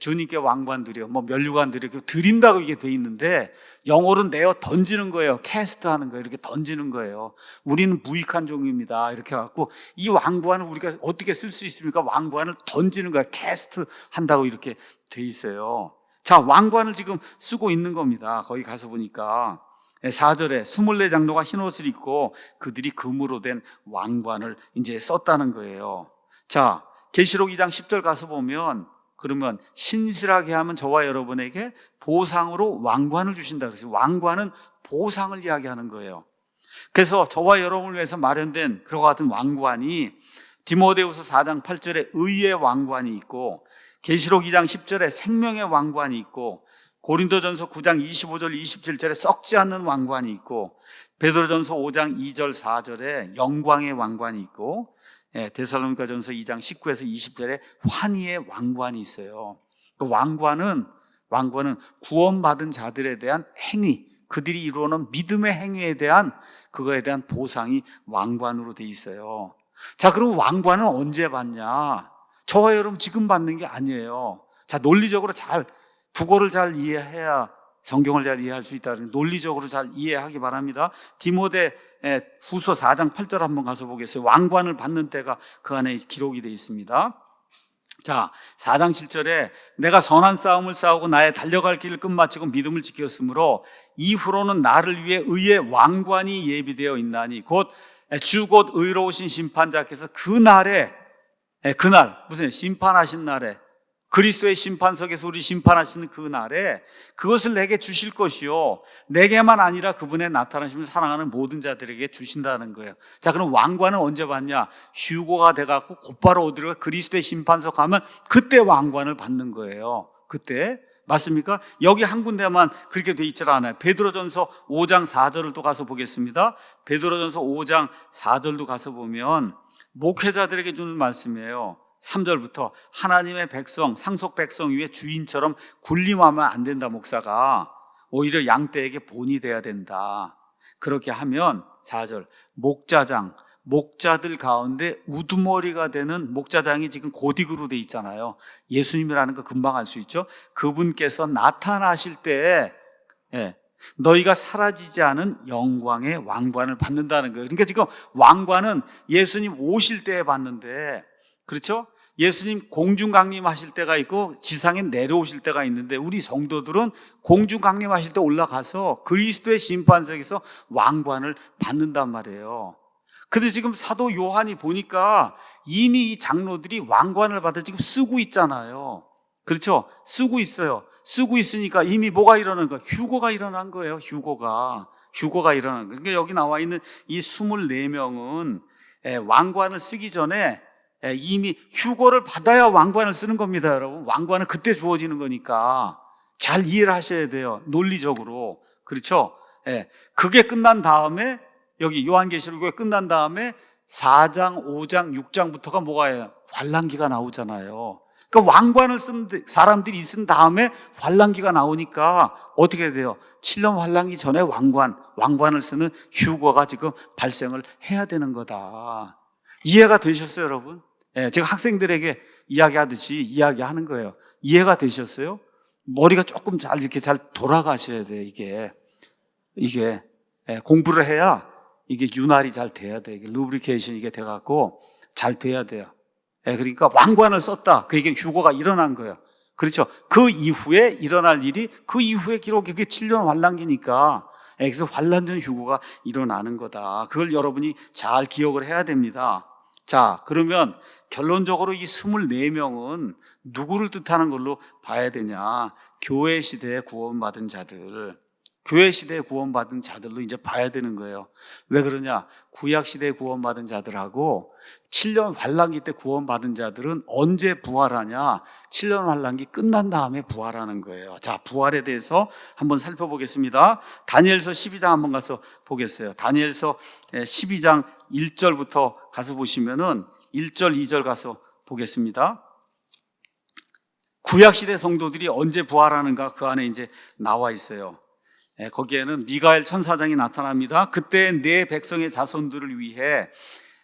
주님께 왕관 드려, 뭐 면류관 드려, 드린다고 이게 돼 있는데 영어로는 내어 던지는 거예요. 캐스트 하는 거예요. 이렇게 던지는 거예요. 우리는 무익한 종입니다. 이렇게 해갖고 이 왕관을 우리가 어떻게 쓸 수 있습니까? 왕관을 던지는 거예요. 캐스트 한다고 이렇게 돼 있어요. 자, 왕관을 지금 쓰고 있는 겁니다. 거기 가서 보니까 4절에 24장로가 흰옷을 입고 그들이 금으로 된 왕관을 이제 썼다는 거예요. 자, 계시록 2장 10절 가서 보면 그러면 신실하게 하면 저와 여러분에게 보상으로 왕관을 주신다. 그래서 왕관은 보상을 이야기하는 거예요. 그래서 저와 여러분을 위해서 마련된 그와 같은 왕관이 디모데후서 4장 8절에 의의 왕관이 있고 계시록 2장 10절에 생명의 왕관이 있고 고린도전서 9장 25절 27절에 썩지 않는 왕관이 있고 베드로전서 5장 2절 4절에 영광의 왕관이 있고 데살로니가전서 2장 19에서 20절에 환희의 왕관이 있어요. 그 왕관은 구원받은 자들에 대한 행위, 그들이 이루어놓은 믿음의 행위에 대한 그거에 대한 보상이 왕관으로 돼 있어요. 자, 그럼 왕관은 언제 받냐? 저와 여러분 지금 받는 게 아니에요. 자, 논리적으로 국어를 잘 이해해야 성경을 잘 이해할 수 있다. 논리적으로 잘 이해하기 바랍니다. 디모데 후서 4장 8절 한번 가서 보겠어요. 왕관을 받는 때가 그 안에 기록이 되어 있습니다. 자, 4장 7절에 내가 선한 싸움을 싸우고 나의 달려갈 길을 끝마치고 믿음을 지켰으므로 이후로는 나를 위해 의의 왕관이 예비되어 있나니 곧 의로우신 심판자께서 그날 무슨 심판하신 날에 그리스도의 심판석에서 우리 심판하시는 그 날에 그것을 내게 주실 것이요 내게만 아니라 그분의 나타나심을 사랑하는 모든 자들에게 주신다는 거예요. 자, 그럼 왕관은 언제 받냐? 휴거가 돼갖고 곧바로 어디로 그리스도의 심판석 가면 그때 왕관을 받는 거예요. 그때 맞습니까? 여기 한 군데만 그렇게 돼 있질 않아요. 베드로전서 5장 4절을 또 가서 보겠습니다. 베드로전서 5장 4절도 가서 보면 목회자들에게 주는 말씀이에요. 3절부터 하나님의 백성, 상속 백성 위에 주인처럼 군림하면 안 된다. 목사가 오히려 양떼에게 본이 돼야 된다. 그렇게 하면 4절 목자들 가운데 우두머리가 되는 목자장이 지금 고딕으로 돼 있잖아요. 예수님이라는 거 금방 알 수 있죠. 그분께서 나타나실 때 너희가 사라지지 않은 영광의 왕관을 받는다는 거예요. 그러니까 지금 왕관은 예수님 오실 때에 받는데, 그렇죠? 예수님 공중 강림하실 때가 있고 지상에 내려오실 때가 있는데 우리 성도들은 공중 강림하실 때 올라가서 그리스도의 심판석에서 왕관을 받는단 말이에요. 근데 지금 사도 요한이 보니까 이미 이 장로들이 왕관을 받아 지금 쓰고 있잖아요. 그렇죠? 쓰고 있어요. 쓰고 있으니까 이미 뭐가 일어난 거예요? 휴거가 일어난 거예요. 휴거가 일어난 거예요. 그러니까 여기 나와 있는 이 24명은 왕관을 쓰기 전에 이미 휴거를 받아야 왕관을 쓰는 겁니다, 여러분. 왕관은 그때 주어지는 거니까 잘 이해를 하셔야 돼요. 논리적으로. 그렇죠? 그게 끝난 다음에 여기 요한계시록이 끝난 다음에 4장, 5장, 6장부터가 뭐가예요? 환란기가 나오잖아요. 그러니까 왕관을 쓴 사람들이 있은 다음에 환란기가 나오니까 어떻게 돼요? 7년 환란기 전에 왕관을 쓰는 휴거가 지금 발생을 해야 되는 거다. 이해가 되셨어요, 여러분? 제가 학생들에게 이야기하듯이 이야기하는 거예요. 이해가 되셨어요? 머리가 조금 이렇게 잘 돌아가셔야 돼요, 이게 공부를 해야 이게 윤활이 잘 돼야 돼. 이게 루브리케이션 이게 돼갖고 잘 돼야 돼요. 그러니까 왕관을 썼다. 그 얘기는 휴거가 일어난 거예요. 그렇죠? 그 이후에 일어날 일이 그 이후에 기록이 그게 7년 환란기니까 그래서 환란 전 휴거가 일어나는 거다. 그걸 여러분이 잘 기억을 해야 됩니다. 자, 그러면 결론적으로 이 24명은 누구를 뜻하는 걸로 봐야 되냐? 교회 시대에 구원받은 자들, 교회 시대에 구원받은 자들로 이제 봐야 되는 거예요. 왜 그러냐? 구약 시대에 구원받은 자들하고 7년 환란기 때 구원받은 자들은 언제 부활하냐? 7년 환란기 끝난 다음에 부활하는 거예요. 자, 부활에 대해서 한번 살펴보겠습니다. 다니엘서 12장 한번 가서 보겠어요. 다니엘서 12장 1절부터 가서 보시면은 1절, 2절 가서 보겠습니다. 구약 시대 성도들이 언제 부활하는가 그 안에 이제 나와 있어요. 거기에는 미가엘 천사장이 나타납니다. 그때 내 백성의 자손들을 위해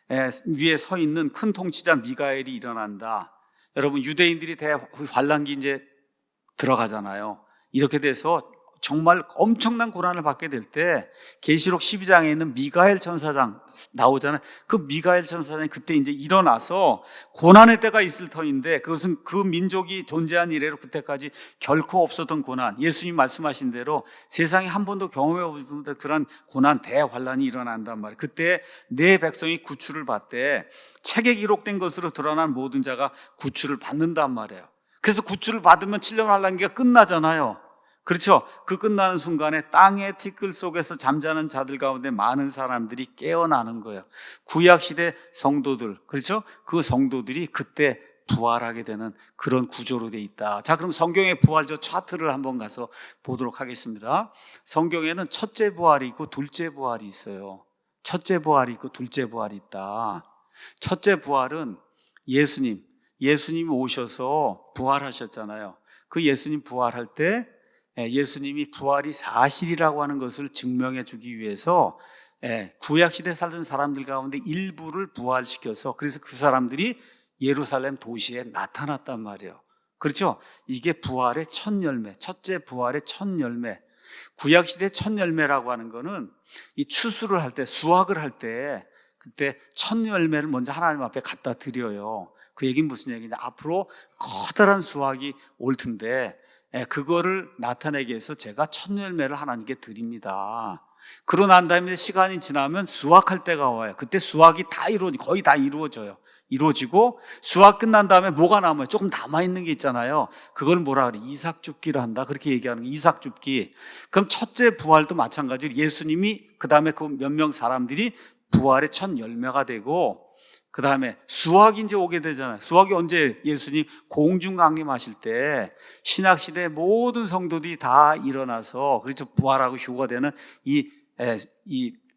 위에 서 있는 큰 통치자 미가엘이 일어난다. 여러분, 유대인들이 환란기 이제 들어가잖아요. 이렇게 돼서 정말 엄청난 고난을 받게 될 때 계시록 12장에 있는 미가엘 천사장 나오잖아요. 그 미가엘 천사장이 그때 이제 일어나서 고난의 때가 있을 터인데 그것은 그 민족이 존재한 이래로 그때까지 결코 없었던 고난, 예수님 말씀하신 대로 세상에 한 번도 경험해 보지 못한 그런 고난 대환란이 일어난단 말이에요. 그때 내 백성이 구출을 받되 책에 기록된 것으로 드러난 모든 자가 구출을 받는단 말이에요. 그래서 구출을 받으면 7년 환란기가 끝나잖아요. 그렇죠? 그 끝나는 순간에 땅의 티끌 속에서 잠자는 자들 가운데 많은 사람들이 깨어나는 거예요. 구약시대 성도들, 그렇죠? 그 성도들이 그때 부활하게 되는 그런 구조로 돼 있다. 자, 그럼 성경의 부활적 차트를 한번 가서 보도록 하겠습니다. 성경에는 첫째 부활이 있고 둘째 부활이 있어요. 첫째 부활이 있고 둘째 부활이 있다. 첫째 부활은 예수님이 오셔서 부활하셨잖아요. 그 예수님 부활할 때 예수님이 부활이 사실이라고 하는 것을 증명해 주기 위해서 구약시대 살던 사람들 가운데 일부를 부활시켜서 그래서 그 사람들이 예루살렘 도시에 나타났단 말이에요. 그렇죠? 이게 부활의 첫 열매, 첫째 부활의 첫 열매. 구약시대 첫 열매라고 하는 거는 이 추수를 할 때, 수확을 할 때 그때 첫 열매를 먼저 하나님 앞에 갖다 드려요. 그 얘기는 무슨 얘기냐? 앞으로 커다란 수확이 올 텐데 그거를 나타내기 위해서 제가 첫 열매를 하나님께 드립니다. 그러고 난 다음에 시간이 지나면 수확할 때가 와요. 그때 수확이 거의 다 이루어지고 수확 끝난 다음에 뭐가 남아요? 조금 남아있는 게 있잖아요. 그걸 뭐라 그래? 이삭줍기를 한다. 그렇게 얘기하는 거, 이삭줍기. 그럼 첫째 부활도 마찬가지로 예수님이 그 다음에 그 몇 명 사람들이 부활의 첫 열매가 되고 그 다음에 수확이 이제 오게 되잖아요. 수확이 언제? 예수님 공중 강림하실 때 신약시대 모든 성도들이 다 일어나서 그렇죠. 부활하고 휴가 되는 이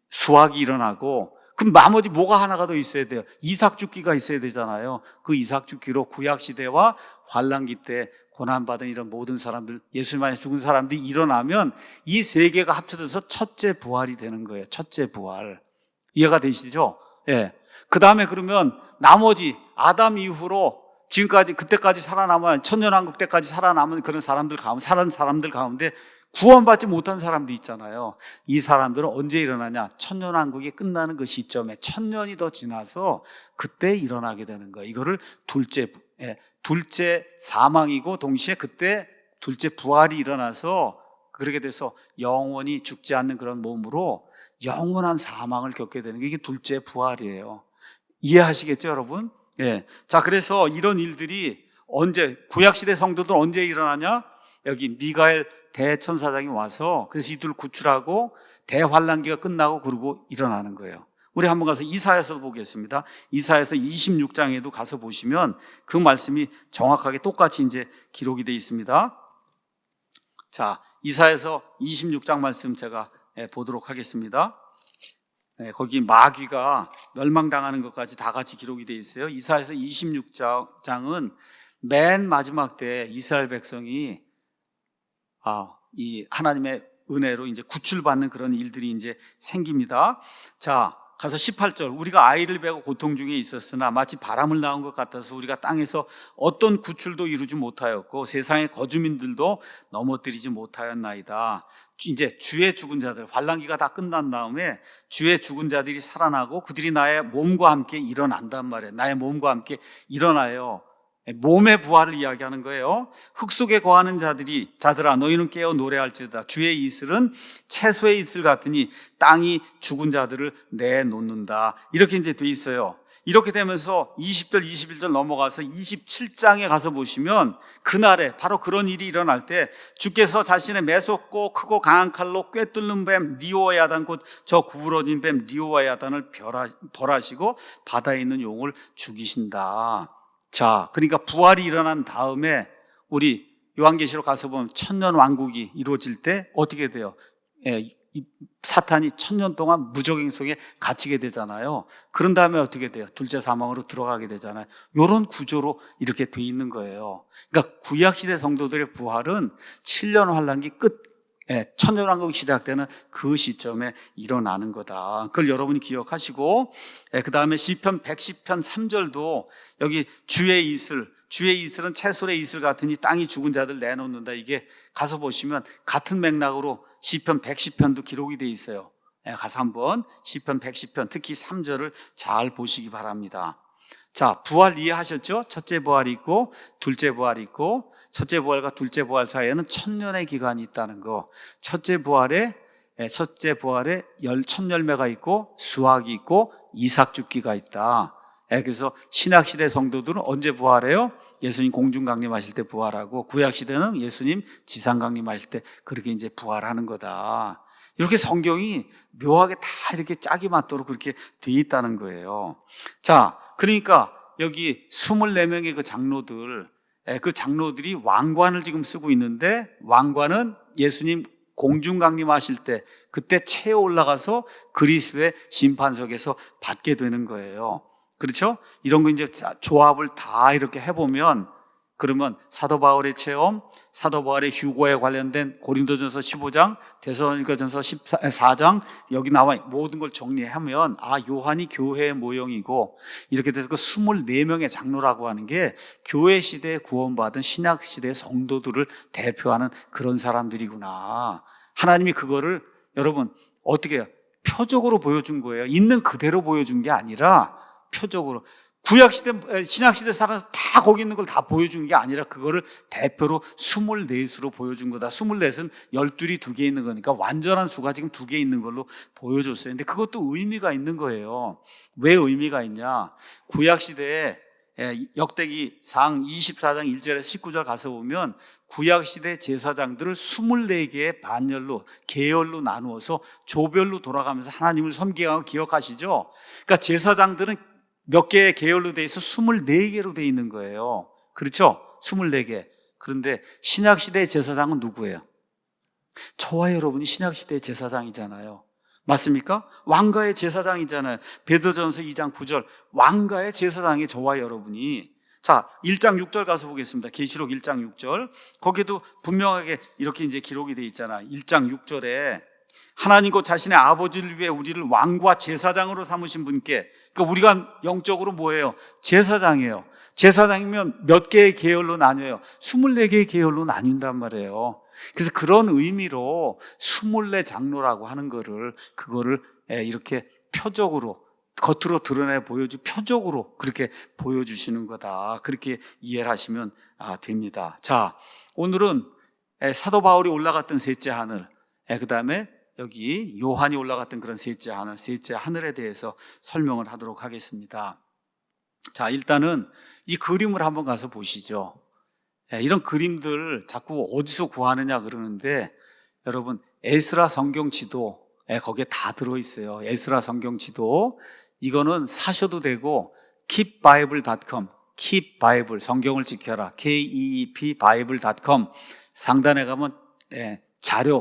수확이 일어나고 그럼 나머지 뭐가 하나가 더 있어야 돼요? 이삭죽기가 있어야 되잖아요. 그 이삭죽기로 구약시대와 환란기 때 고난받은 이런 모든 사람들, 예수님 안에 죽은 사람들이 일어나면 이 세 개가 합쳐져서 첫째 부활이 되는 거예요. 첫째 부활. 이해가 되시죠? 예. 그 다음에 그러면 나머지 아담 이후로 지금까지 그때까지 살아남은 천년왕국 때까지 살아남은 그런 사람들 가운데 구원받지 못한 사람들 있잖아요. 이 사람들은 언제 일어나냐? 천년왕국이 끝나는 그 시점에 천년이 더 지나서 그때 일어나게 되는 거예요. 이거를 둘째 사망이고 동시에 그때 둘째 부활이 일어나서 그렇게 돼서 영원히 죽지 않는 그런 몸으로 영원한 사망을 겪게 되는 게 이게 둘째 부활이에요. 이해하시겠죠, 여러분? 예. 자, 그래서 이런 일들이 구약시대 성도들 언제 일어나냐? 여기 미가엘 대천사장이 와서 그래서 이들을 구출하고 대환란기가 끝나고 그러고 일어나는 거예요. 우리 한번 가서 이사야서 보겠습니다. 이사야서 26장에도 가서 보시면 그 말씀이 정확하게 똑같이 이제 기록이 되어 있습니다. 자, 이사야서 26장 말씀 제가 보도록 하겠습니다. 거기 마귀가 멸망당하는 것까지 다 같이 기록이 되어 있어요. 이사야서 26장은 맨 마지막 때 이스라엘 백성이 이 하나님의 은혜로 이제 구출받는 그런 일들이 이제 생깁니다. 자, 가서 18절. 우리가 아이를 베고 고통 중에 있었으나 마치 바람을 낳은 것 같아서 우리가 땅에서 어떤 구출도 이루지 못하였고 세상의 거주민들도 넘어뜨리지 못하였나이다. 이제 주의 죽은 자들, 환란기가 다 끝난 다음에 주의 죽은 자들이 살아나고 그들이 나의 몸과 함께 일어난단 말이에요. 나의 몸과 함께 일어나요. 몸의 부활을 이야기하는 거예요. 흙 속에 거하는 자들아 너희는 깨어 노래할지어다. 주의 이슬은 채소의 이슬 같으니 땅이 죽은 자들을 내놓는다. 이렇게 이제 돼 있어요. 이렇게 되면서 20절 21절 넘어가서 27장에 가서 보시면 그날에 바로 그런 일이 일어날 때 주께서 자신의 매섭고 크고 강한 칼로 꿰뚫는 뱀 리오야단 곧 저 구부러진 뱀 리오야단을 벌하시고 바다에 있는 용을 죽이신다. 자, 그러니까 부활이 일어난 다음에 우리 요한계시록 가서 보면 천년 왕국이 이루어질 때 어떻게 돼요? 이 사탄이 천년 동안 무적행 속에 갇히게 되잖아요. 그런 다음에 어떻게 돼요? 둘째 사망으로 들어가게 되잖아요. 이런 구조로 이렇게 돼 있는 거예요. 그러니까 구약시대 성도들의 부활은 7년 환란기 끝, 천년 왕국이 시작되는 그 시점에 일어나는 거다. 그걸 여러분이 기억하시고, 그 다음에 시편 110편 3절도 여기 주의 이슬, 주의 이슬은 채솔의 이슬 같으니 땅이 죽은 자들 내놓는다. 이게 가서 보시면 같은 맥락으로 시편 110편도 기록이 돼 있어요. 가서 한번 시편 110편 특히 3절을 잘 보시기 바랍니다. 자, 부활 이해하셨죠? 첫째 부활이 있고 둘째 부활이 있고, 첫째 부활과 둘째 부활 사이에는 1000년의 기간이 있다는 거. 첫째 부활에 첫 열매가 있고 수확이 있고 이삭 줍기가 있다. 그래서 신약시대 성도들은 언제 부활해요? 예수님 공중 강림하실 때 부활하고, 구약시대는 예수님 지상 강림하실 때 그렇게 이제 부활하는 거다. 이렇게 성경이 묘하게 다 이렇게 짝이 맞도록 그렇게 돼 있다는 거예요. 자, 그러니까 여기 24명의 그 장로들이 왕관을 지금 쓰고 있는데, 왕관은 예수님 공중 강림하실 때 그때 체에 올라가서 그리스도의 심판석에서 받게 되는 거예요. 그렇죠? 이런 거 이제 조합을 다 이렇게 해보면, 그러면 사도 바울의 체험, 사도 바울의 휴거에 관련된 고린도전서 15장, 데살로니가전서 14장, 여기 나와 모든 걸 정리하면, 요한이 교회의 모형이고, 이렇게 돼서 그 24명의 장로라고 하는 게 교회 시대에 구원받은 신약 시대의 성도들을 대표하는 그런 사람들이구나. 하나님이 그거를 여러분 어떻게 해요? 표적으로 보여준 거예요. 있는 그대로 보여준 게 아니라 표적으로. 구약시대, 신약시대 사람들 다 거기 있는 걸 다 보여준 게 아니라 그거를 대표로 24수로 보여준 거다. 24은 12이 2개 있는 거니까 완전한 수가 지금 2개 있는 걸로 보여줬어요. 근데 그것도 의미가 있는 거예요. 왜 의미가 있냐? 구약시대에 역대기상 24장 1절에서 19절 가서 보면 구약시대 제사장들을 24개의 반열로, 계열로 나누어서 조별로 돌아가면서 하나님을 섬기고, 기억하시죠? 그러니까 제사장들은 몇 개의 계열로 돼 있어? 24개로 돼 있는 거예요. 그렇죠? 24개. 그런데 신약시대의 제사장은 누구예요? 저와 여러분이 신약시대의 제사장이잖아요. 맞습니까? 왕가의 제사장이잖아요. 베드로전서 2장 9절 왕가의 제사장이 저와 여러분이. 자, 1장 6절 가서 보겠습니다. 계시록 1장 6절. 거기에도 분명하게 이렇게 이제 기록이 돼 있잖아. 1장 6절에 하나님 곧 자신의 아버지를 위해 우리를 왕과 제사장으로 삼으신 분께, 그러니까 우리가 영적으로 뭐예요? 제사장이에요. 제사장이면 몇 개의 계열로 나뉘어요? 24개의 계열로 나뉜단 말이에요. 그래서 그런 의미로 24장로라고 하는 그거를 이렇게 표적으로, 겉으로 드러내 표적으로 그렇게 보여주시는 거다. 그렇게 이해를 하시면 됩니다. 자, 오늘은 사도 바울이 올라갔던 셋째 하늘, 그 다음에 여기 요한이 올라갔던 그런 셋째 하늘에 대해서 설명을 하도록 하겠습니다. 자, 일단은 이 그림을 한번 가서 보시죠. 이런 그림들 자꾸 어디서 구하느냐 그러는데, 여러분 에스라 성경 지도 거기에 다 들어있어요. 에스라 성경 지도, 이거는 사셔도 되고 keepbible.com, keep bible, 성경을 지켜라, KEEP bible.com 상단에 가면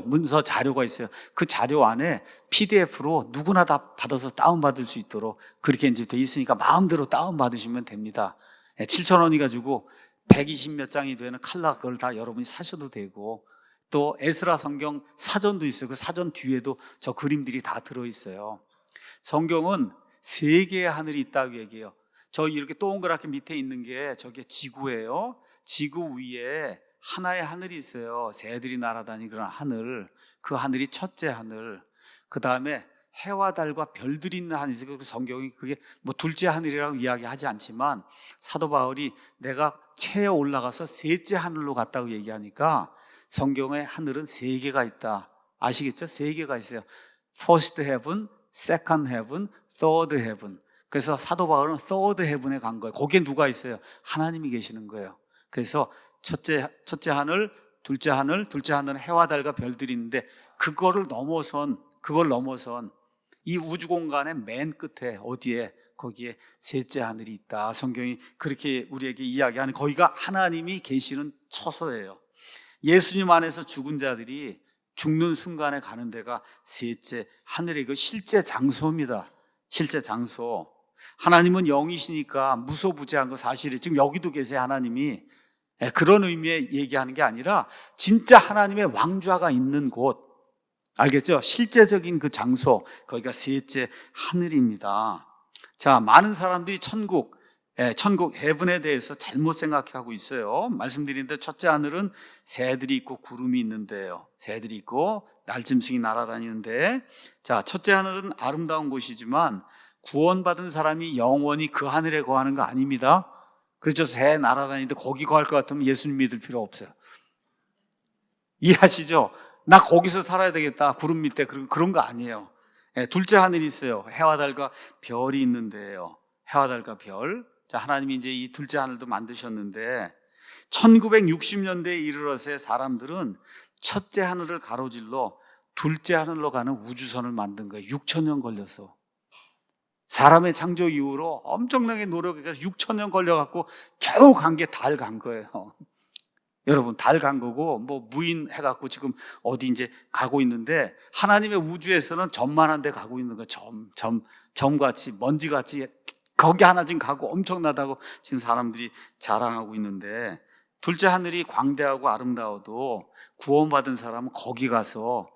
문서 자료가 있어요. 그 자료 안에 PDF로 누구나 다 받아서 다운받을 수 있도록 그렇게 이제 돼 있으니까 마음대로 다운받으시면 됩니다. 7,000원이 가지고 120몇 장이 되는 칼라, 그걸 다 여러분이 사셔도 되고, 또 에스라 성경 사전도 있어요. 그 사전 뒤에도 저 그림들이 다 들어있어요. 성경은 3개의 하늘이 있다고 얘기해요. 저 이렇게 동그랗게 밑에 있는 게 저게 지구예요. 지구 위에 하나의 하늘이 있어요. 새들이 날아다니는 그런 하늘. 그 하늘이 첫째 하늘. 그 다음에 해와 달과 별들이 있는 하늘이 있어요. 그 성경이 그게 뭐 둘째 하늘이라고 이야기하지 않지만, 사도 바울이 내가 체에 올라가서 셋째 하늘로 갔다고 얘기하니까 성경의 하늘은 3개가 있다. 아시겠죠? 3개가 있어요. First heaven, second heaven, third heaven. 그래서 사도 바울은 third heaven에 간 거예요. 거기에 누가 있어요? 하나님이 계시는 거예요. 그래서 첫째 하늘, 둘째 하늘은 해와 달과 별들이 있는데, 그걸 넘어선 이 우주 공간의 맨 끝에 어디에, 거기에 셋째 하늘이 있다. 성경이 그렇게 우리에게 이야기하는, 거기가 하나님이 계시는 처소예요. 예수님 안에서 죽은 자들이 죽는 순간에 가는 데가 셋째 하늘의 그 실제 장소입니다. 실제 장소. 하나님은 영이시니까 무소부재한 거 사실이, 지금 여기도 계세요. 하나님이. 그런 의미에 얘기하는 게 아니라 진짜 하나님의 왕좌가 있는 곳, 알겠죠? 실제적인 그 장소, 거기가 셋째 하늘입니다. 자, 많은 사람들이 천국, 천국 헤븐에 대해서 잘못 생각하고 있어요. 말씀드리는데 첫째 하늘은 새들이 있고 구름이 있는데요. 새들이 있고 날짐승이 날아다니는데, 자, 첫째 하늘은 아름다운 곳이지만 구원받은 사람이 영원히 그 하늘에 거하는 거 아닙니다. 그렇죠. 새 날아다니는데 거기 거할 것 같으면 예수님 믿을 필요 없어요. 이해하시죠? 나 거기서 살아야 되겠다, 구름 밑에, 그런 거 아니에요. 둘째 하늘이 있어요. 해와 달과 별이 있는데요. 해와 달과 별. 자, 하나님이 이제 이 둘째 하늘도 만드셨는데 1960년대에 이르러서의 사람들은 첫째 하늘을 가로질러 둘째 하늘로 가는 우주선을 만든 거예요. 6,000년 걸려서. 사람의 창조 이후로 엄청나게 노력해서 6,000년 걸려갖고 겨우 간 게 달 간 거예요. 여러분, 달 간 거고, 뭐 무인 해갖고 지금 어디 이제 가고 있는데, 하나님의 우주에서는 점만한 데 가고 있는 거예요. 점같이, 먼지같이 거기 하나 지금 가고 엄청나다고 지금 사람들이 자랑하고 있는데, 둘째 하늘이 광대하고 아름다워도 구원받은 사람은 거기 가서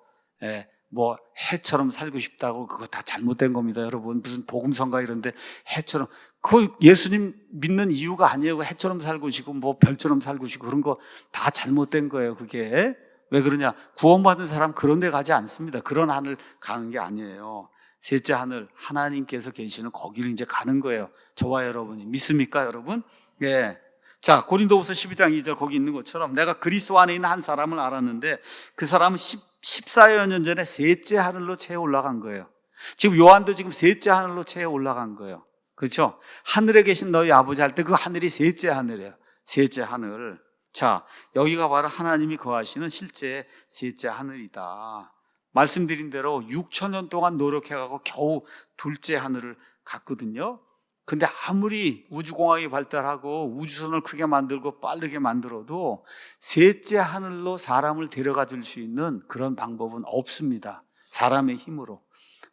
뭐 해처럼 살고 싶다고, 그거 다 잘못된 겁니다. 여러분, 무슨 복음성가 이런데 해처럼, 그 예수님 믿는 이유가 아니에요. 해처럼 살고 싶고 뭐 별처럼 살고 싶고 그런 거 다 잘못된 거예요. 그게 왜 그러냐? 구원받은 사람 그런 데 가지 않습니다. 그런 하늘 가는 게 아니에요. 셋째 하늘, 하나님께서 계시는 거기를 이제 가는 거예요. 저와 여러분이 믿습니까, 여러분? 예. 자, 고린도후서 12장 2절 거기 있는 것처럼 내가 그리스도 안에 있는 한 사람을 알았는데 그 사람은 14여 년 전에 셋째 하늘로 채워 올라간 거예요. 지금 요한도 지금 셋째 하늘로 채워 올라간 거예요. 그렇죠? 하늘에 계신 너희 아버지 할 때 그 하늘이 셋째 하늘이에요. 셋째 하늘. 자, 여기가 바로 하나님이 거하시는 실제 셋째 하늘이다. 말씀드린 대로 6,000년 동안 노력해가고 겨우 둘째 하늘을 갔거든요. 근데 아무리 우주공학이 발달하고 우주선을 크게 만들고 빠르게 만들어도 셋째 하늘로 사람을 데려가 줄 수 있는 그런 방법은 없습니다. 사람의 힘으로.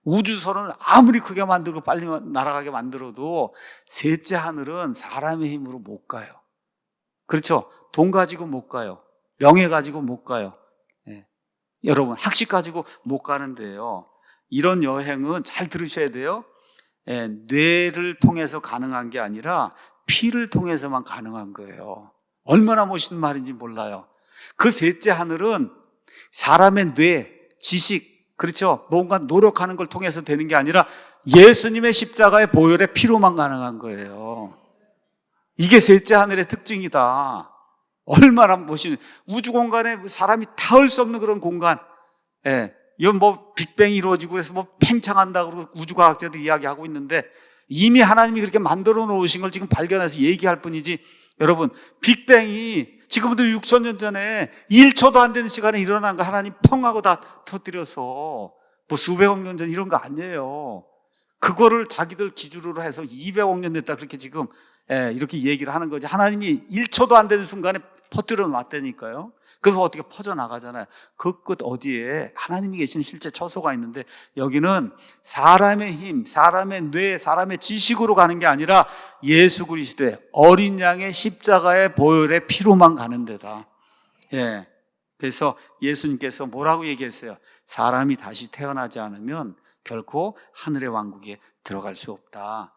우주선을 아무리 크게 만들고 빨리 날아가게 만들어도 셋째 하늘은 사람의 힘으로 못 가요. 그렇죠? 돈 가지고 못 가요. 명예 가지고 못 가요. 여러분, 학식 가지고 못 가는데요. 이런 여행은 잘 들으셔야 돼요. 뇌를 통해서 가능한 게 아니라 피를 통해서만 가능한 거예요. 얼마나 멋있는 말인지 몰라요. 그 셋째 하늘은 사람의 뇌, 지식, 그렇죠? 뭔가 노력하는 걸 통해서 되는 게 아니라 예수님의 십자가의 보혈의 피로만 가능한 거예요. 이게 셋째 하늘의 특징이다. 얼마나 멋있는, 우주 공간에 사람이 닿을 수 없는 그런 공간. 이건 뭐 빅뱅이 이루어지고 해서 뭐 팽창한다고 그러고 우주과학자들 이야기하고 있는데 이미 하나님이 그렇게 만들어 놓으신 걸 지금 발견해서 얘기할 뿐이지, 여러분, 빅뱅이 지금부터 6,000년 전에 1초도 안 되는 시간에 일어난 거 하나님 펑 하고 다 터뜨려서 뭐 수백억 년 전 이런 거 아니에요. 그거를 자기들 기준으로 해서 200억 년 됐다 그렇게 지금 이렇게 얘기를 하는 거지. 하나님이 1초도 안 되는 순간에 퍼뜨려 놨다니까요. 그래서 어떻게 퍼져나가잖아요. 그 끝 어디에 하나님이 계신 실제 처소가 있는데, 여기는 사람의 힘, 사람의 뇌, 사람의 지식으로 가는 게 아니라 예수 그리스도의 어린 양의 십자가의 보혈의 피로만 가는 데다. 그래서 예수님께서 뭐라고 얘기했어요? 사람이 다시 태어나지 않으면 결코 하늘의 왕국에 들어갈 수 없다.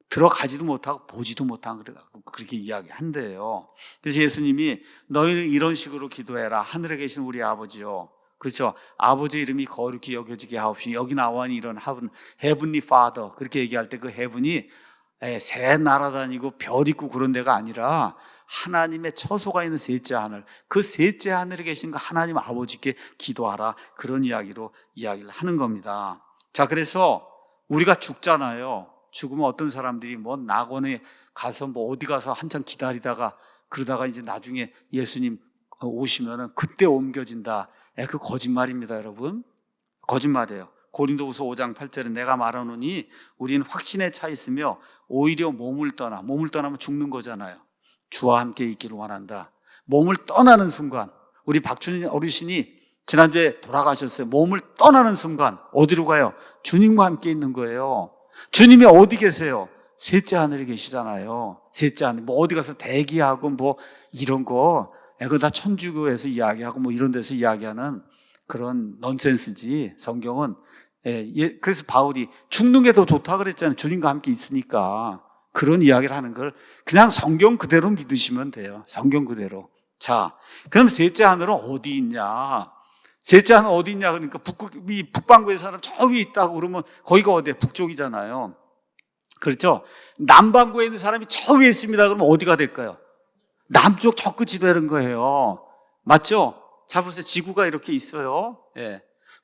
들어가지도 못하고 보지도 못하고 그렇게 이야기한대요. 그래서 예수님이 너희는 이런 식으로 기도해라. 하늘에 계신 우리 아버지요. 그렇죠? 아버지 이름이 거룩히 여겨지게 하옵시고 여기 나와니 이런 헤븐리 파더 그렇게 얘기할 때 그 헤븐이 새 날아다니고 별 있고 그런 데가 아니라 하나님의 처소가 있는 셋째 하늘, 그 셋째 하늘에 계신 그 하나님 아버지께 기도하라. 그런 이야기를 하는 겁니다. 자, 그래서 우리가 죽잖아요. 죽으면 어떤 사람들이 뭐 낙원에 가서 뭐 어디 가서 한참 기다리다가 그러다가 이제 나중에 예수님 오시면은 그때 옮겨진다. 그 거짓말입니다, 여러분. 거짓말이에요. 고린도후서 5장 8절에 내가 말하노니 우리는 확신에 차 있으며 오히려 몸을 떠나면 죽는 거잖아요. 주와 함께 있기를 원한다. 몸을 떠나는 순간, 우리 박준희 어르신이 지난주에 돌아가셨어요. 몸을 떠나는 순간 어디로 가요? 주님과 함께 있는 거예요. 주님이 어디 계세요? 셋째 하늘에 계시잖아요. 셋째 하늘. 뭐 어디 가서 대기하고 뭐 이런 거, 그거 다 천주교에서 이야기하고 뭐 이런 데서 이야기하는 그런 넌센스지. 성경은. 그래서 바울이 죽는 게 더 좋다 그랬잖아요. 주님과 함께 있으니까. 그런 이야기를 하는 걸 그냥 성경 그대로 믿으시면 돼요. 성경 그대로. 자, 그럼 셋째 하늘은 어디 있냐? 셋째 하늘 어디 있냐? 그러니까 북반구의 사람 저 위에 있다고 그러면 거기가 어디야? 북쪽이잖아요. 그렇죠? 남반구에 있는 사람이 저 위에 있습니다. 그러면 어디가 될까요? 남쪽 저 끝이 되는 거예요. 맞죠? 자, 보세요. 지구가 이렇게 있어요. 예.